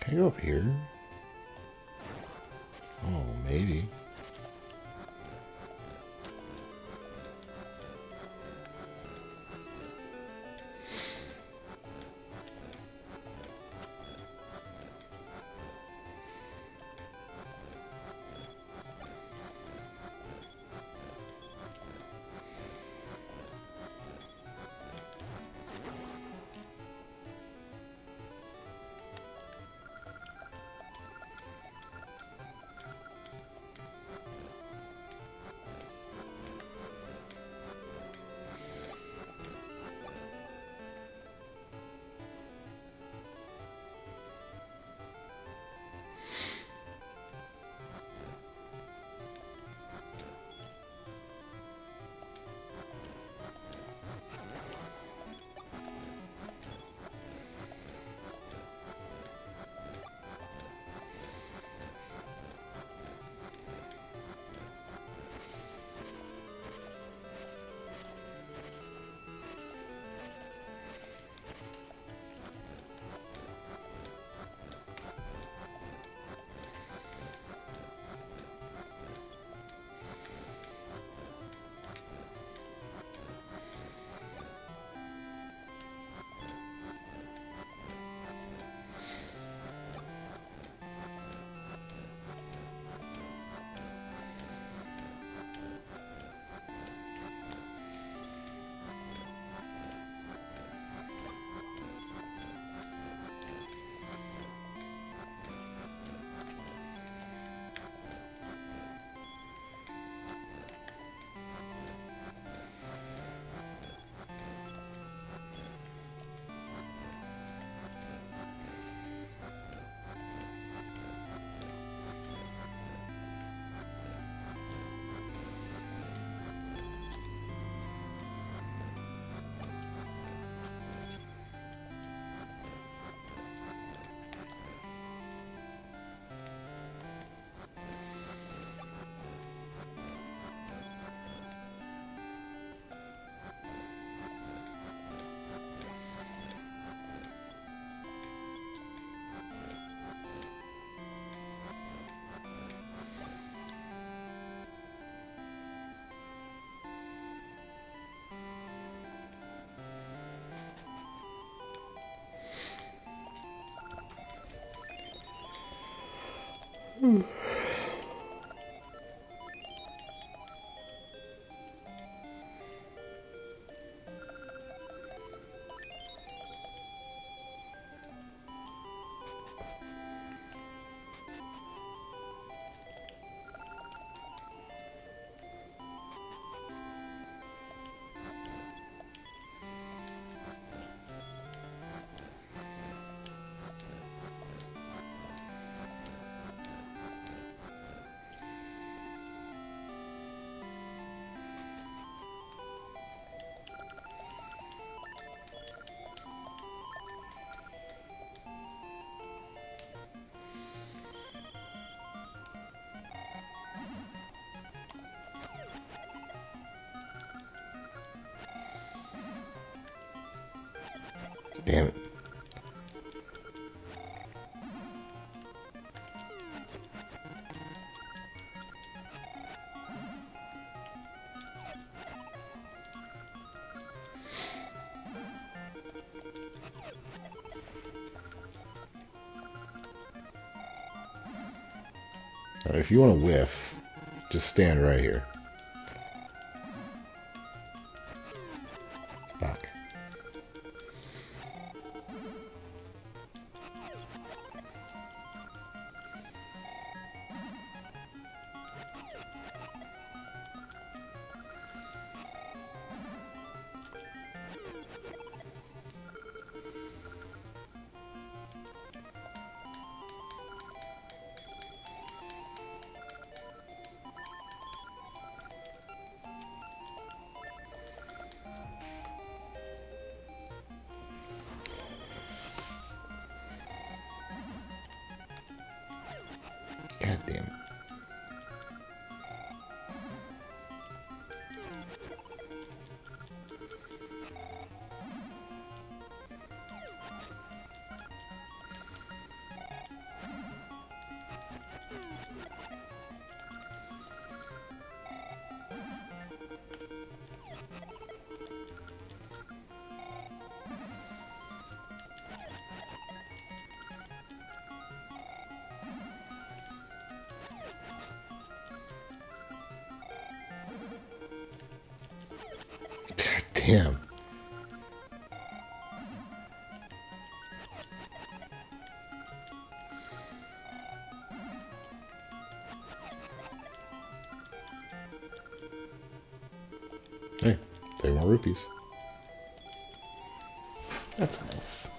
Can I go up here? Oh, maybe. Damn it. All right, if you want to whiff, just stand right here. Fuck. God damn it. God damn. Hey, 30 more rupees. That's nice.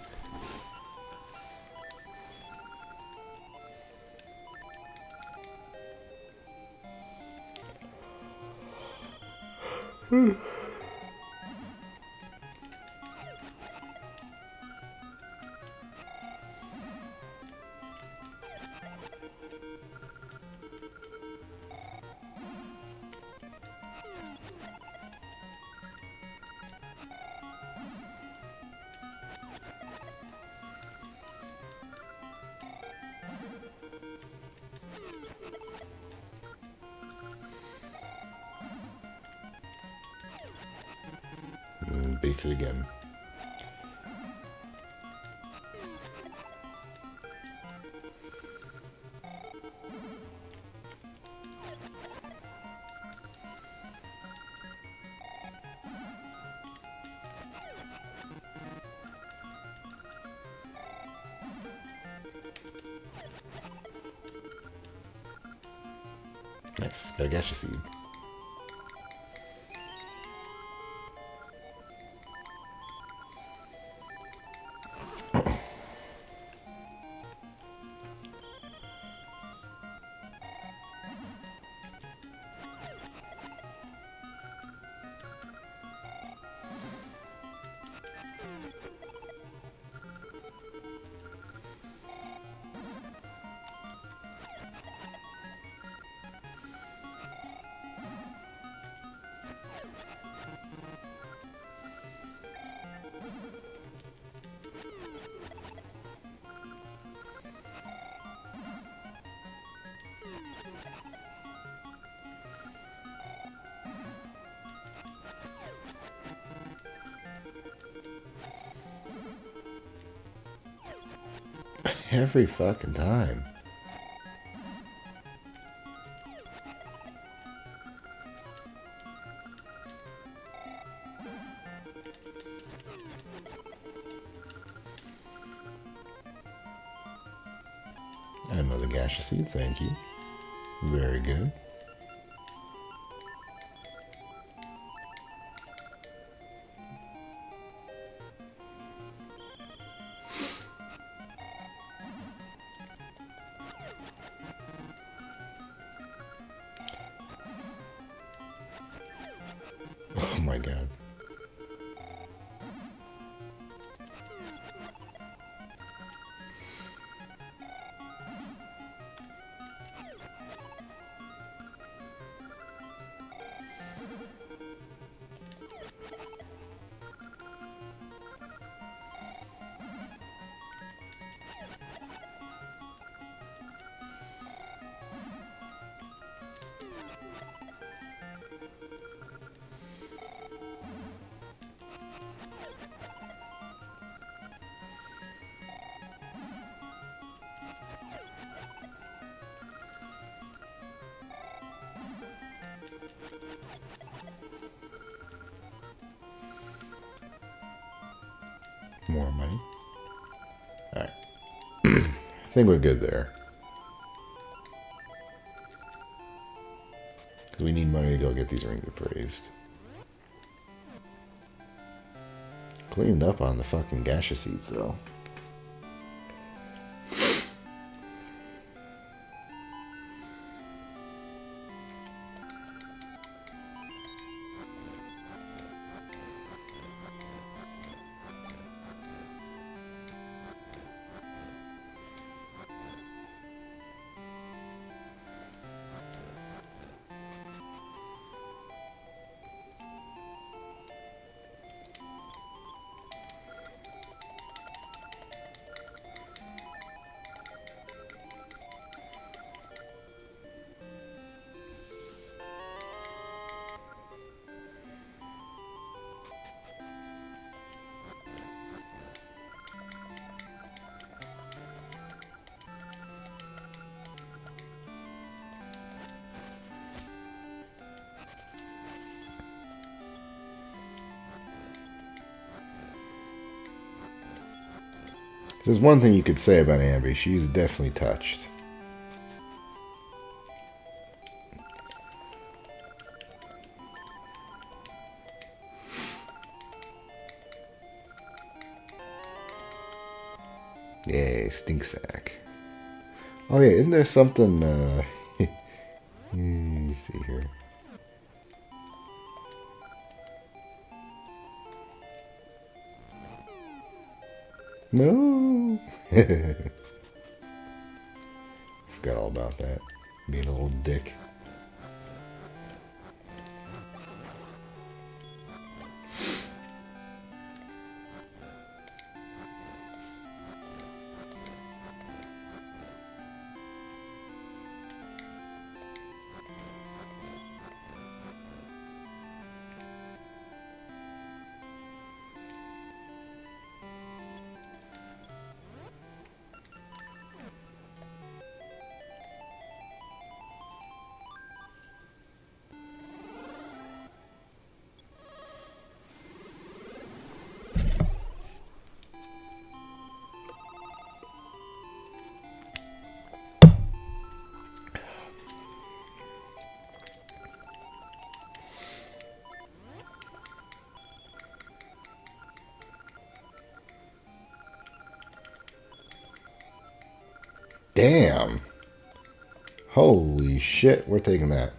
Beats it again. Nice. Got a gacha seed. Every fucking time. gaseous seed, thank you. Very good. Oh my god. More money. Alright. I think we're good there. Because we need money to go get these rings appraised. Cleaned up on the fucking gaseous seeds, though. There's one thing you could say about Ambi. She's definitely touched. Yay, stink sack. Oh yeah, isn't there something, let me see here. No! Forgot all about that. Being a little dick. Damn. Holy shit, we're taking that.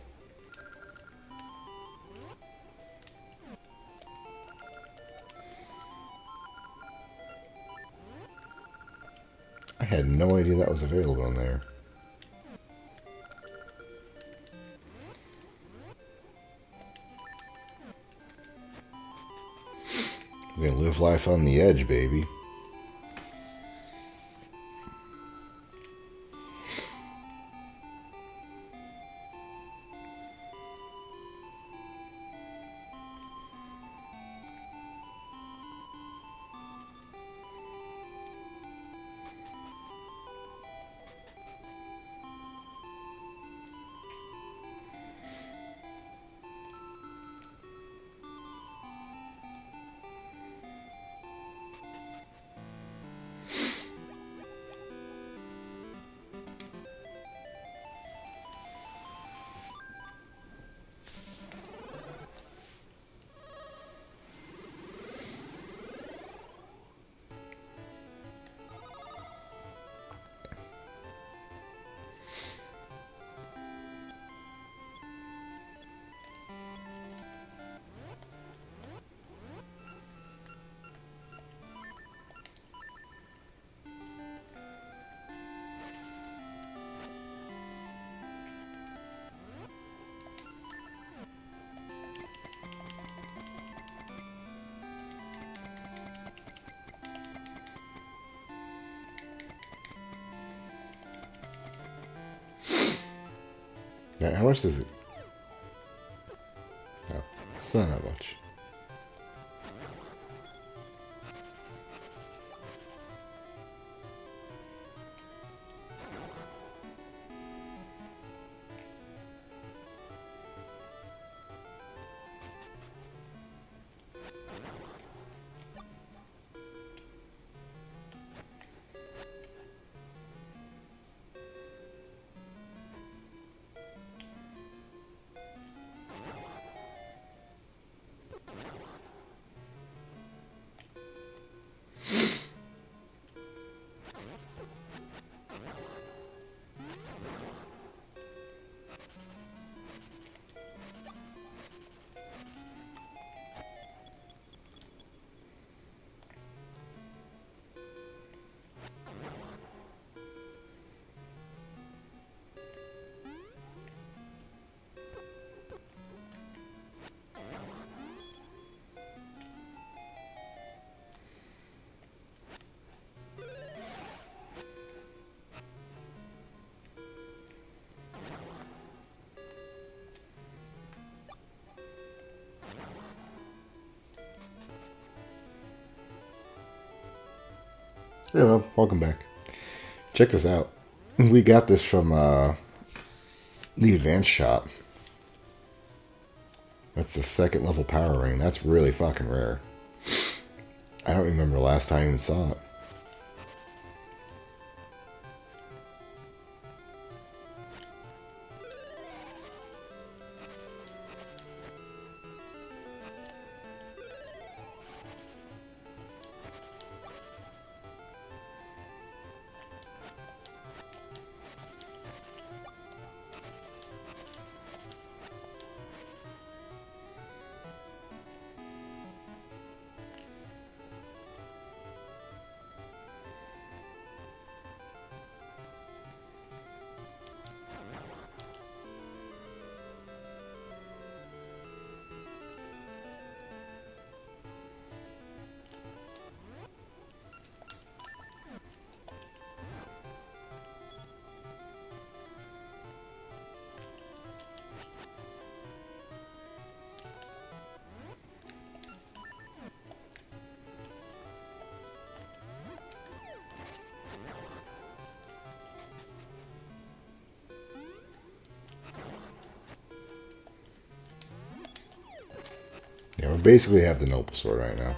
I had no idea that was available in there. We're gonna live life on the edge, baby. Yeah, how much is it? No, it's not that much. Yeah, well, welcome back. Check this out. We got this from the advanced shop. That's the second level power ring. That's really fucking rare. I don't remember the last time I even saw it. Yeah, we basically have the noble sword right now.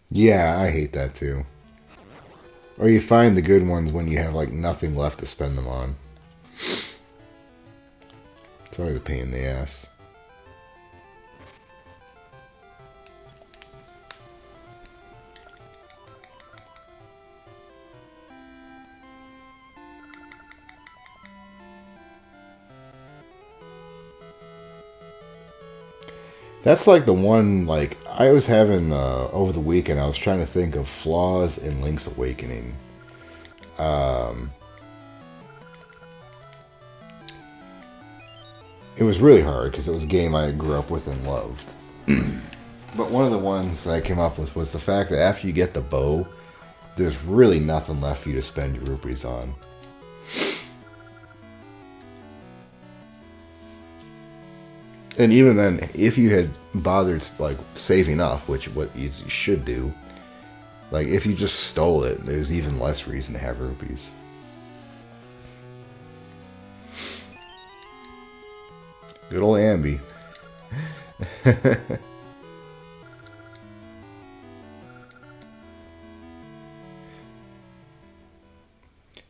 Yeah, I hate that too. Or you find the good ones when you have like nothing left to spend them on. It's always a pain in the ass. That's like the one, like, I was having, over the weekend, I was trying to think of flaws in Link's Awakening. It was really hard because it was a game I grew up with and loved. But one of the ones that I came up with was the fact that after you get the bow, there's really nothing left for you to spend your rupees on. And even then, if you had bothered like saving up, which what you should do, like if you just stole it, there's even less reason to have rupees. Good old Ambi.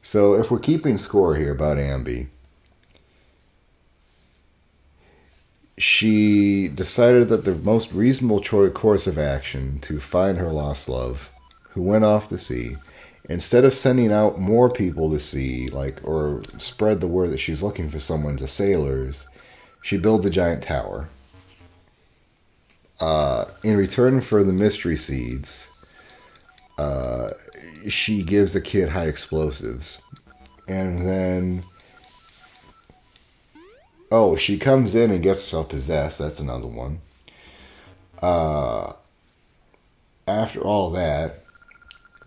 So if we're keeping score here about Ambi, she decided that the most reasonable course of action to find her lost love, who went off to sea, instead of sending out more people to sea, like, or spread the word that she's looking for someone to sailors, she builds a giant tower. In return for the mystery seeds, she gives the kid high explosives. And then... oh, she comes in and gets herself possessed. That's another one. After all that,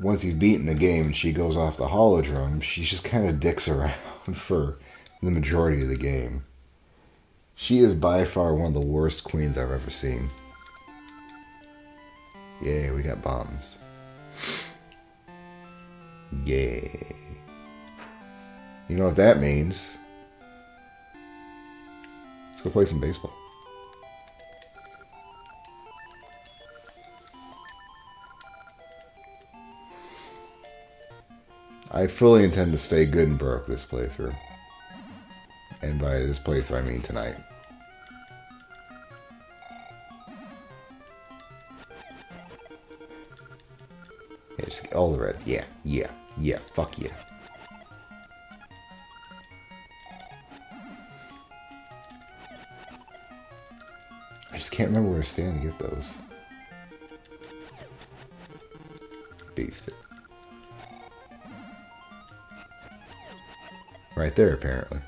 once you've beaten the game and she goes off the holodrum, she just kind of dicks around for the majority of the game. She is by far one of the worst queens I've ever seen. Yay, we got bombs. Yay. You know what that means? Let's go play some baseball. I fully intend to stay good and broke this playthrough. And by this playthrough, I mean tonight. Yeah, just get all the reds. Yeah, yeah, yeah, fuck yeah. I just can't remember where to stand to get those. Beefed it. Right there, apparently.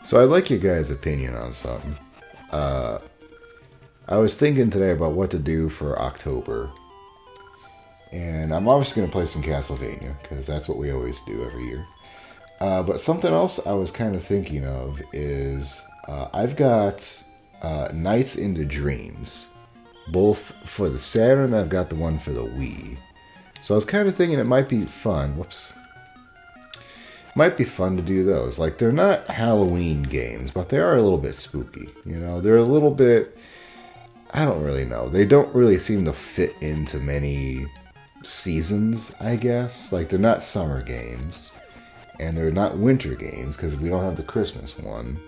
So I'd like your guys' opinion on something. I was thinking today about what to do for October. And I'm obviously going to play some Castlevania, because that's what we always do every year. But something else I was kind of thinking of is I've got Nights into Dreams, both for the Saturn, and I've got the one for the Wii. So I was kind of thinking it might be fun. Whoops. Might be fun to do those. Like, they're not Halloween games, but they are a little bit spooky. You know, they're a little bit... I don't really know. They don't really seem to fit into many seasons, I guess. Like, they're not summer games. And they're not winter games, because we don't have the Christmas one.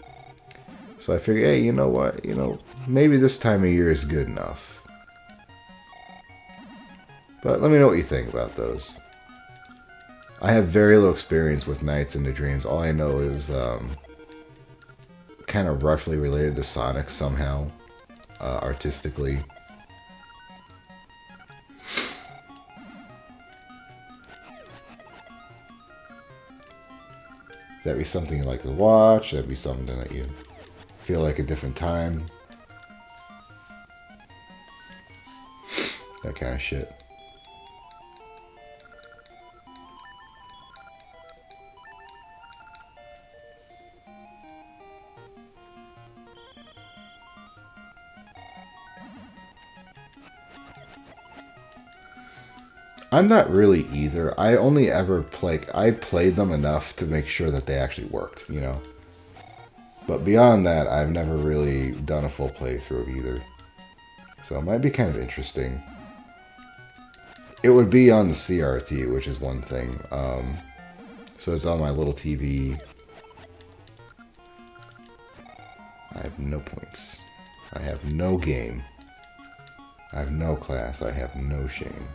So I figured, hey, you know what? You know, maybe this time of year is good enough. But let me know what you think about those. I have very little experience with Nights into Dreams. All I know is kind of roughly related to Sonic somehow, artistically. That'd be something you like to watch. That'd be something that you feel like a different time. That kind of shit. I'm not really either. I only ever I played them enough to make sure that they actually worked, you know. But beyond that, I've never really done a full playthrough of either. So it might be kind of interesting. It would be on the CRT, which is one thing. So it's on my little TV. I have no points. I have no game. I have no class. I have no shame.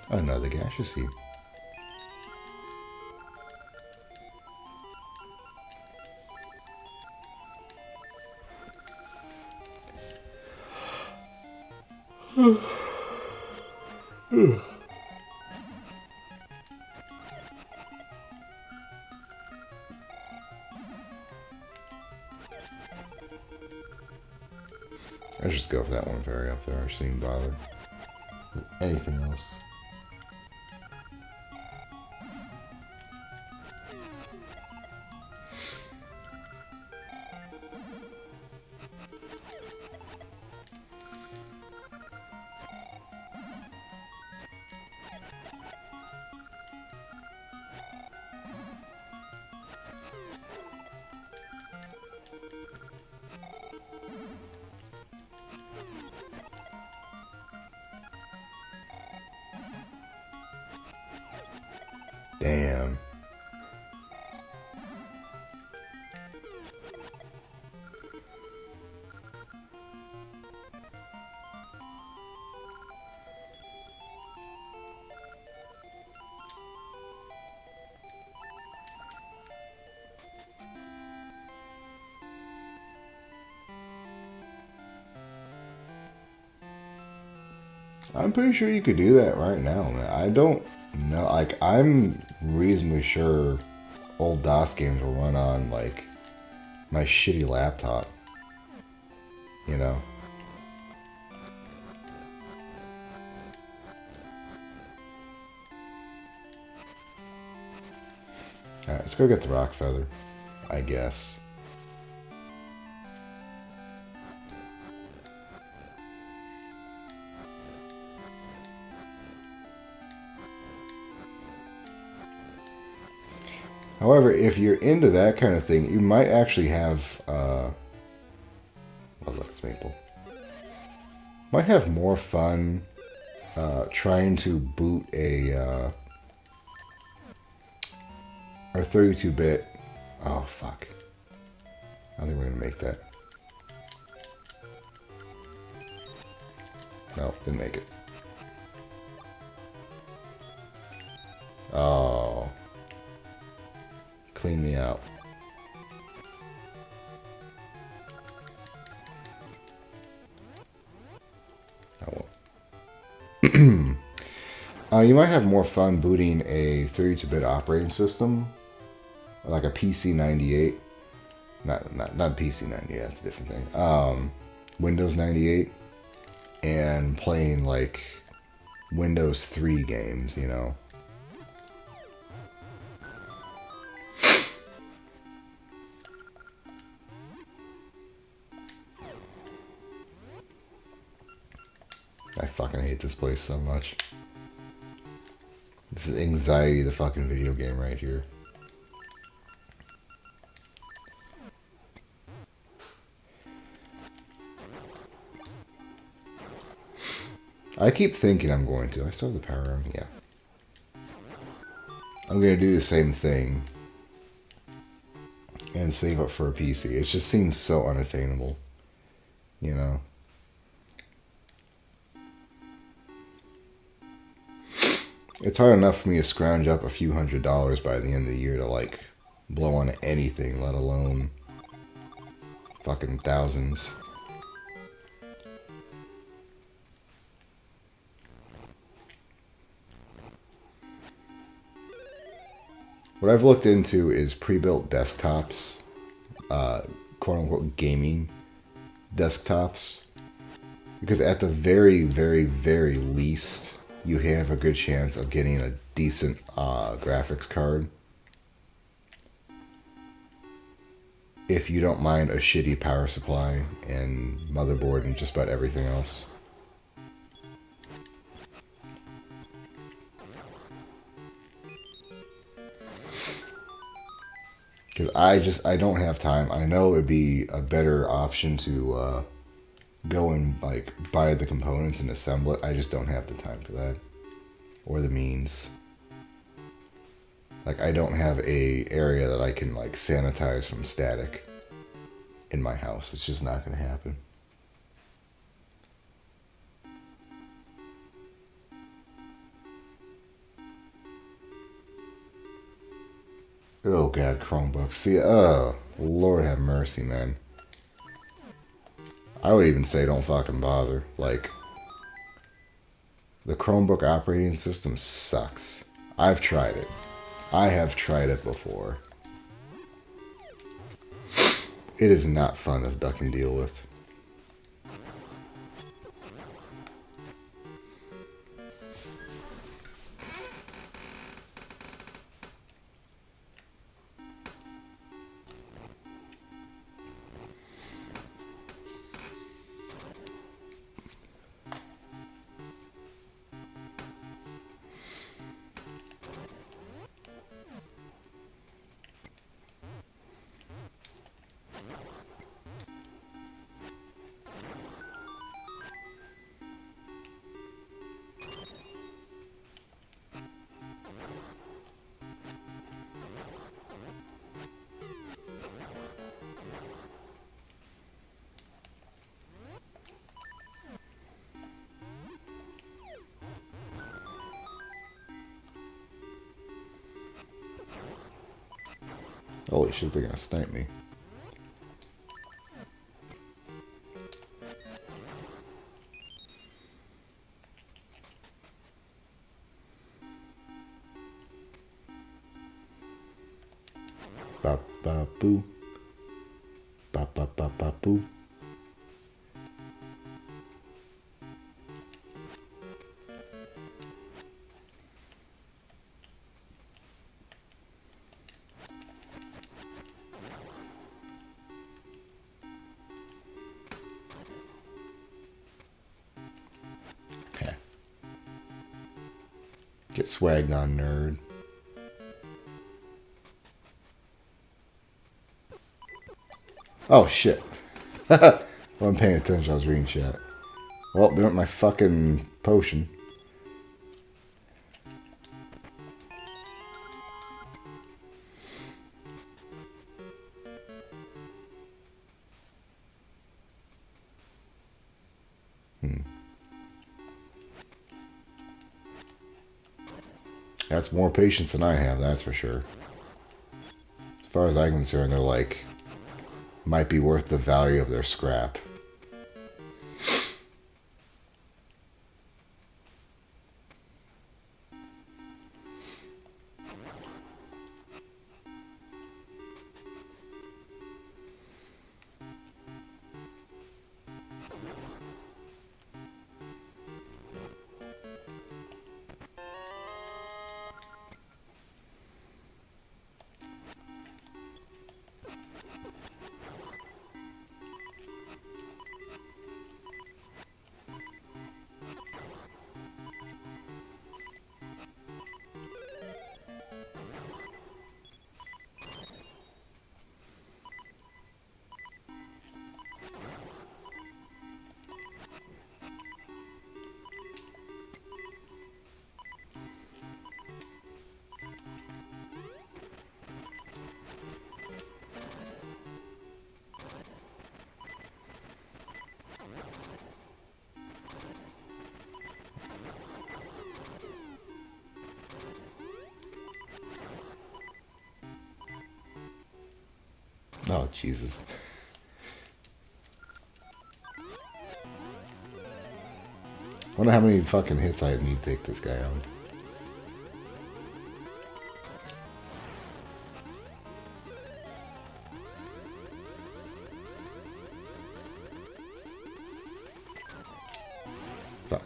Another gaseous heat. I just go for that one fairy up there. I shouldn't even bother with anything else. Damn. I'm pretty sure you could do that right now, man. I don't know. Like, I'm reasonably sure old DOS games will run on, like, my shitty laptop. You know? Alright, let's go get the rock feather, I guess. However, if you're into that kind of thing, you might actually have, oh look, it's maple. Might have more fun trying to boot a 32-bit. Oh fuck! I think we're gonna make that. No, didn't make it. Oh. Clean me out. I won't. You might have more fun booting a 32-bit operating system, like a PC 98. Not PC 98. That's a different thing. Windows 98, and playing like Windows 3 games. You know. I fucking hate this place so much. This is anxiety, the fucking video game right here. I keep thinking I'm going to. I still have the power on? Yeah. I'm going to do the same thing and save up for a PC. It just seems so unattainable. You know? It's hard enough for me to scrounge up a few $100s by the end of the year to, like, blow on anything, let alone fucking thousands. What I've looked into is pre-built desktops, quote-unquote gaming desktops, because at the very, very, very least, you have a good chance of getting a decent graphics card if you don't mind a shitty power supply and motherboard and just about everything else. Because I don't have time. I know it would be a better option to go and like buy the components and assemble it. I just don't have the time for that. or the means. Like, I don't have a area that I can, like, sanitize from static in my house. It's just not going to happen. Oh, God, Chromebooks. See, oh, Lord have mercy, man. I would even say don't fucking bother. Like, the Chromebook operating system sucks. I've tried it. I have tried it before. It is not fun to duck and deal with. Holy shit, they're gonna snipe me. Ba ba boo. Ba ba ba ba boo. Get swagged on, nerd. Oh, shit. I wasn't paying attention, I was reading chat. Well, they went my fucking potion. That's more patience than I have, that's for sure. As far as I'm concerned, they're like, might be worth the value of their scrap. Oh, Jesus. Wonder how many fucking hits I need to take this guy out. Fuck.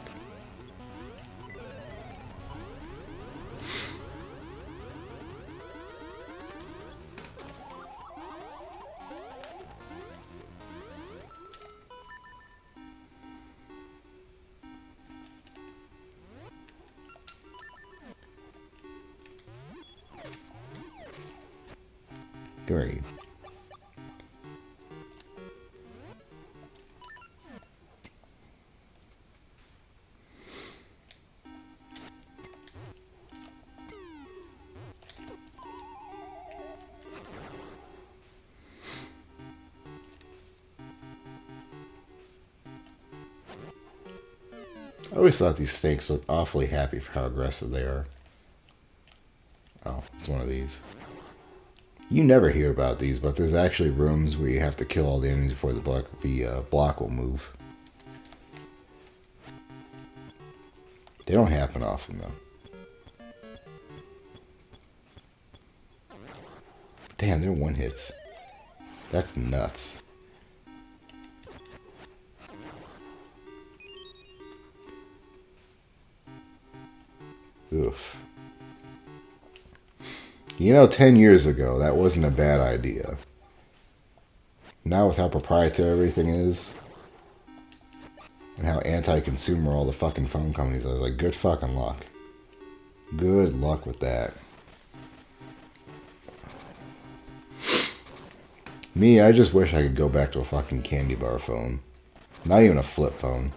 Great. I always thought these snakes looked awfully happy for how aggressive they are. Oh, it's one of these. You never hear about these, but there's actually rooms where you have to kill all the enemies before the block will move. They don't happen often, though. Damn, they're one hits. That's nuts. Oof. You know, 10 years ago, that wasn't a bad idea. Now with how proprietary everything is, and how anti-consumer all the fucking phone companies are, like, good fucking luck. Good luck with that. Me, I just wish I could go back to a fucking candy bar phone. Not even a flip phone.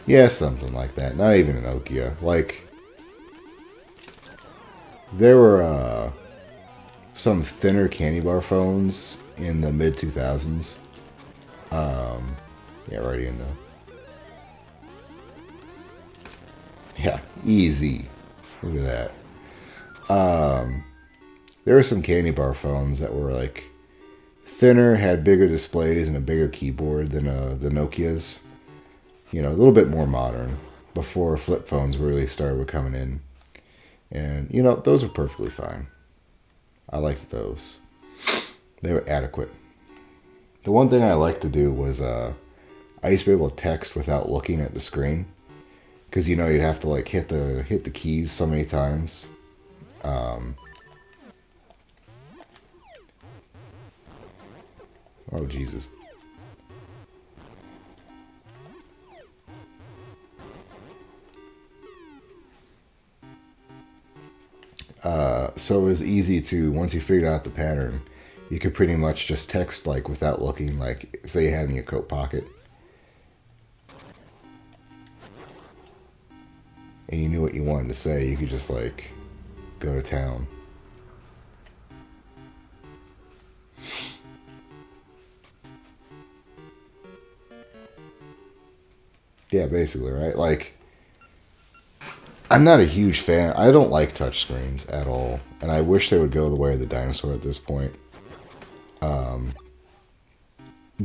Yeah, something like that. Not even a Nokia. Like, there were some thinner candy bar phones in the mid 2000s. Yeah, right in the. Yeah, easy. Look at that. There were some candy bar phones that were like thinner, had bigger displays and a bigger keyboard than the Nokias. You know, a little bit more modern before flip phones really started coming in. And, you know, those were perfectly fine. I liked those. They were adequate. The one thing I liked to do was I used to be able to text without looking at the screen. Because, you know, you'd have to, like, hit the keys so many times. Oh, Jesus. So it was easy to, once you figured out the pattern, you could pretty much just text, like, without looking, like, say you had it in your coat pocket. And you knew what you wanted to say, you could just, like, go to town. Yeah, basically, right? Like, I'm not a huge fan. I don't like touchscreens at all. And I wish they would go the way of the dinosaur at this point.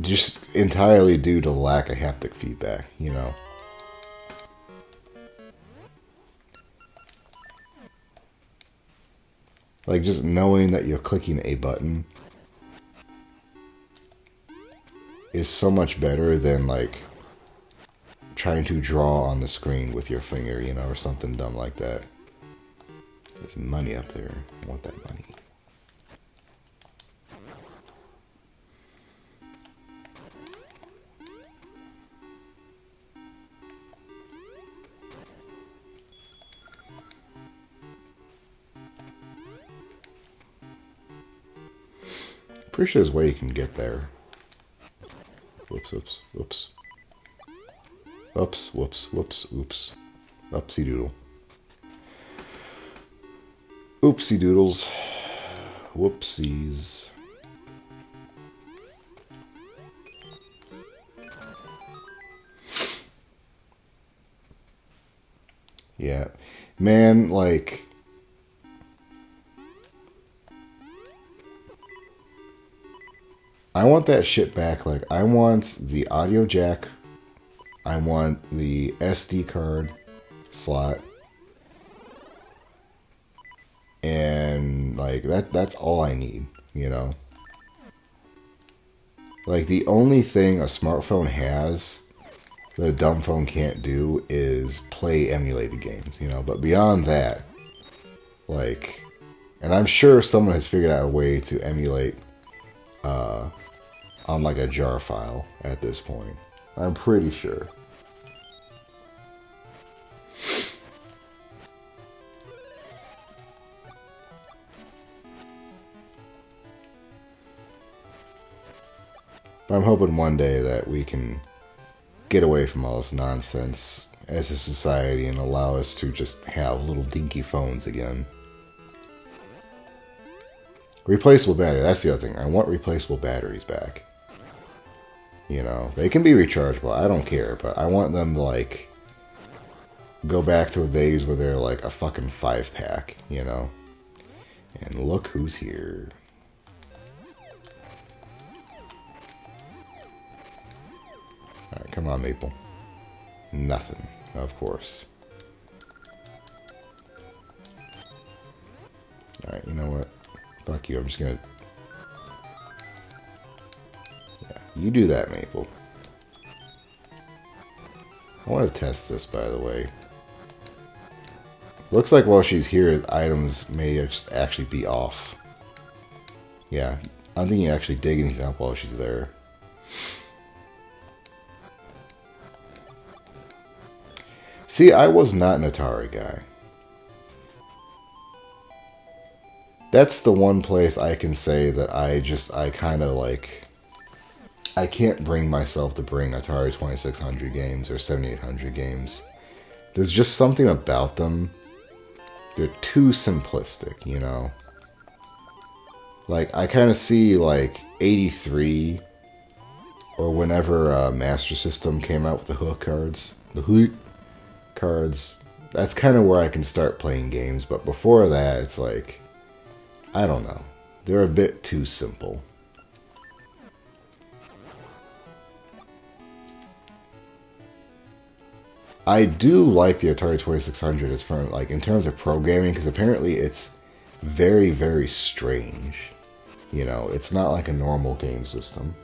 Just entirely due to lack of haptic feedback, you know? Like, just knowing that you're clicking a button is so much better than, like, trying to draw on the screen with your finger, you know, or something dumb like that. There's money up there. I want that money. Pretty sure there's a way you can get there. Whoops, whoops, whoops. Oops, whoops, whoops, oops. Oopsie doodle. Oopsie doodles. Whoopsies. Yeah. Man, like, I want that shit back. Like, I want the audio jack. I want the SD card slot. And, like, that's all I need, you know? Like, the only thing a smartphone has that a dumb phone can't do is play emulated games, you know? But beyond that, like, and I'm sure someone has figured out a way to emulate on, like, a jar file at this point. I'm pretty sure. But I'm hoping one day that we can get away from all this nonsense as a society and allow us to just have little dinky phones again. Replaceable battery, that's the other thing. I want replaceable batteries back. You know, they can be rechargeable, I don't care, but I want them to, like, go back to the days where they're like a fucking 5-pack, you know? And look who's here. Alright, come on, Maple. Nothing, of course. Alright, you know what? Fuck you, I'm just gonna... Yeah, you do that, Maple. I want to test this, by the way. Looks like while she's here, items may just actually be off. Yeah, I don't think you can actually dig anything up while she's there. See, I was not an Atari guy. That's the one place I can say that I kind of like... I can't bring myself to bring Atari 2600 games or 7800 games. There's just something about them. They're too simplistic, you know? Like, I kind of see, like, 83, or whenever Master System came out with the hook cards. The hook cards. That's kind of where I can start playing games, but before that, it's like... I don't know. They're a bit too simple. I do like the Atari 2600 as far like in terms of programming, because apparently it's very, very strange. You know, it's not like a normal game system.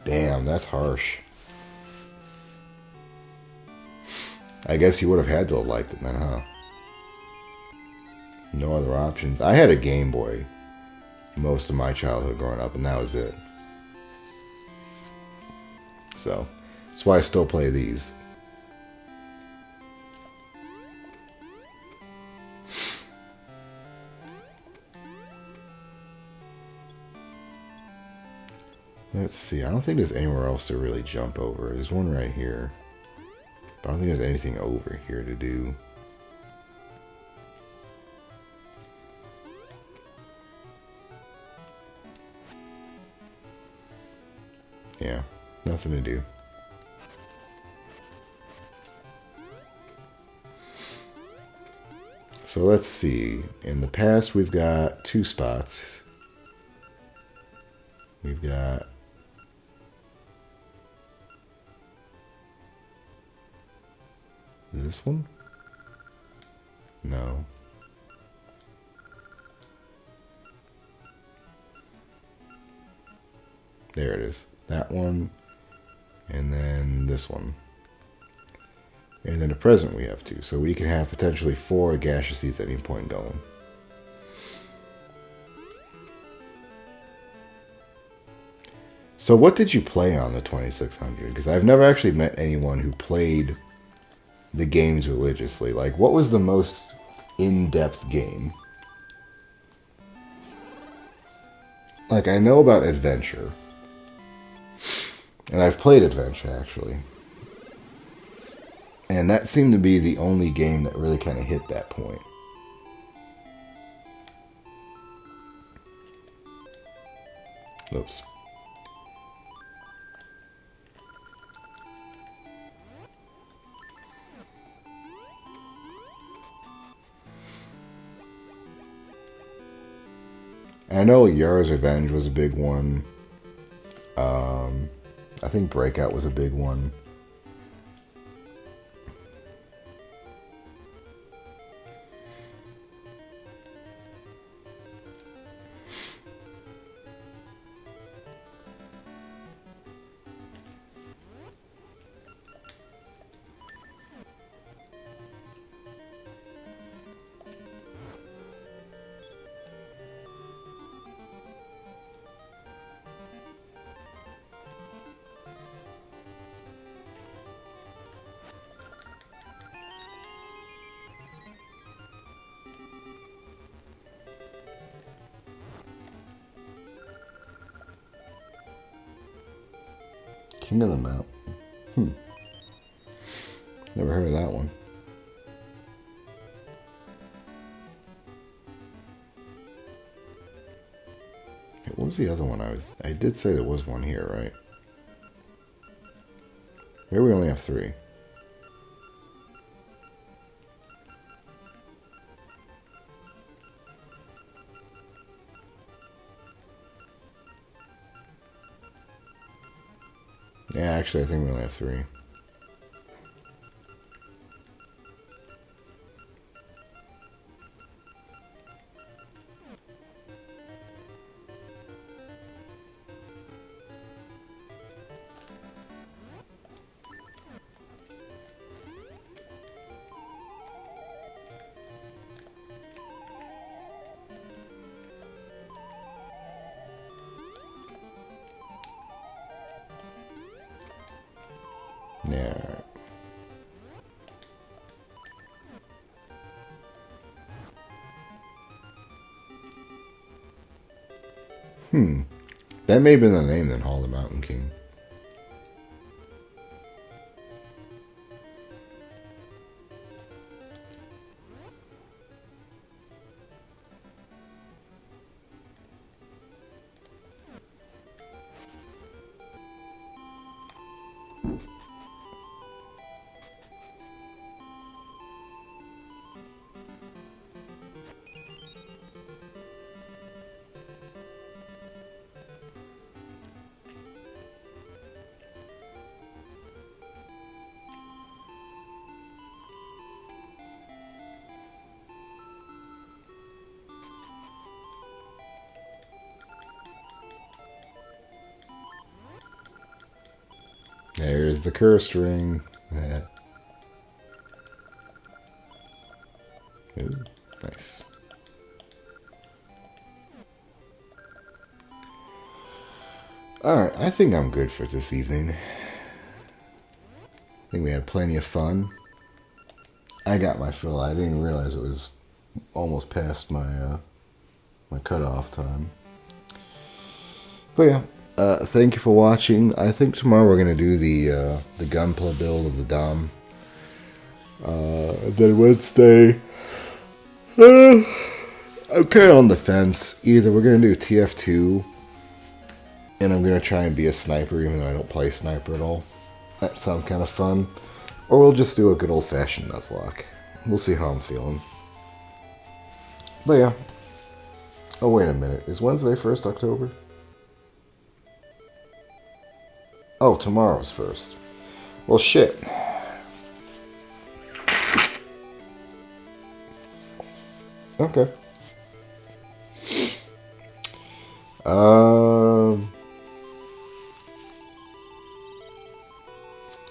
Damn, that's harsh. I guess you would have had to have liked it then, huh? No other options. I had a Game Boy most of my childhood growing up, and that was it. So, that's why I still play these. Let's see, I don't think there's anywhere else to really jump over. There's one right here. But I don't think there's anything over here to do. Yeah, nothing to do. So let's see. In the past, we've got 2 spots. We've got... this one? No. There it is. That one. And then this one. And then the present we have 2. So we can have potentially 4 gaseous seeds at any point going. So what did you play on the 2600? Because I've never actually met anyone who played the games religiously. Like, what was the most in-depth game? Like, I know about Adventure. And I've played Adventure, actually. And that seemed to be the only game that really kind of hit that point. Oops. I know Yara's Revenge was a big one. I think Breakout was a big one. King of the Mountain. Hmm. Never heard of that one. What was the other one I did say there was one here, right? Maybe we only have 3. Yeah, actually, I think we only have 3. Yeah. That may have been the name then, Hall of the Mountain King. There's the cursed ring. Yeah. Ooh, nice. Alright, I think I'm good for this evening. I think we had plenty of fun. I got my fill. I didn't realize it was almost past my my cutoff time. But yeah, thank you for watching. I think tomorrow we're gonna do the gunpla build of the Dom. Then Wednesday, I'm kind of on the fence. Either we're gonna do TF2, and I'm gonna try and be a sniper, even though I don't play sniper at all. That sounds kind of fun. Or we'll just do a good old-fashioned Nuzlocke. We'll see how I'm feeling. But yeah. Oh, wait a minute. Is Wednesday 1st October? Oh, tomorrow's 1st. Well, shit. Okay.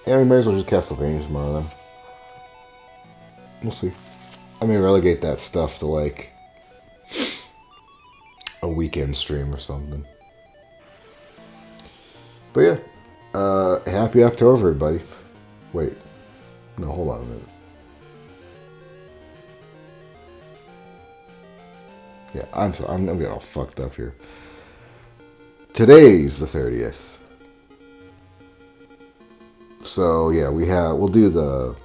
Yeah, we may as well just Castlevania tomorrow then. We'll see. I may relegate that stuff to like a weekend stream or something. But yeah, happy October, everybody. Wait, no, hold on a minute. Yeah, I'm getting all fucked up here. Today's the 30th. So yeah, we'll do the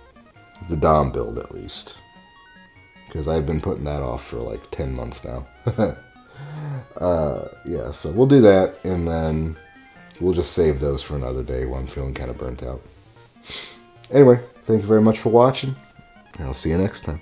Dom build at least, because I've been putting that off for like 10 months now. Yeah, so we'll do that, and then we'll just save those for another day when I'm feeling kind of burnt out. Anyway, thank you very much for watching, and I'll see you next time.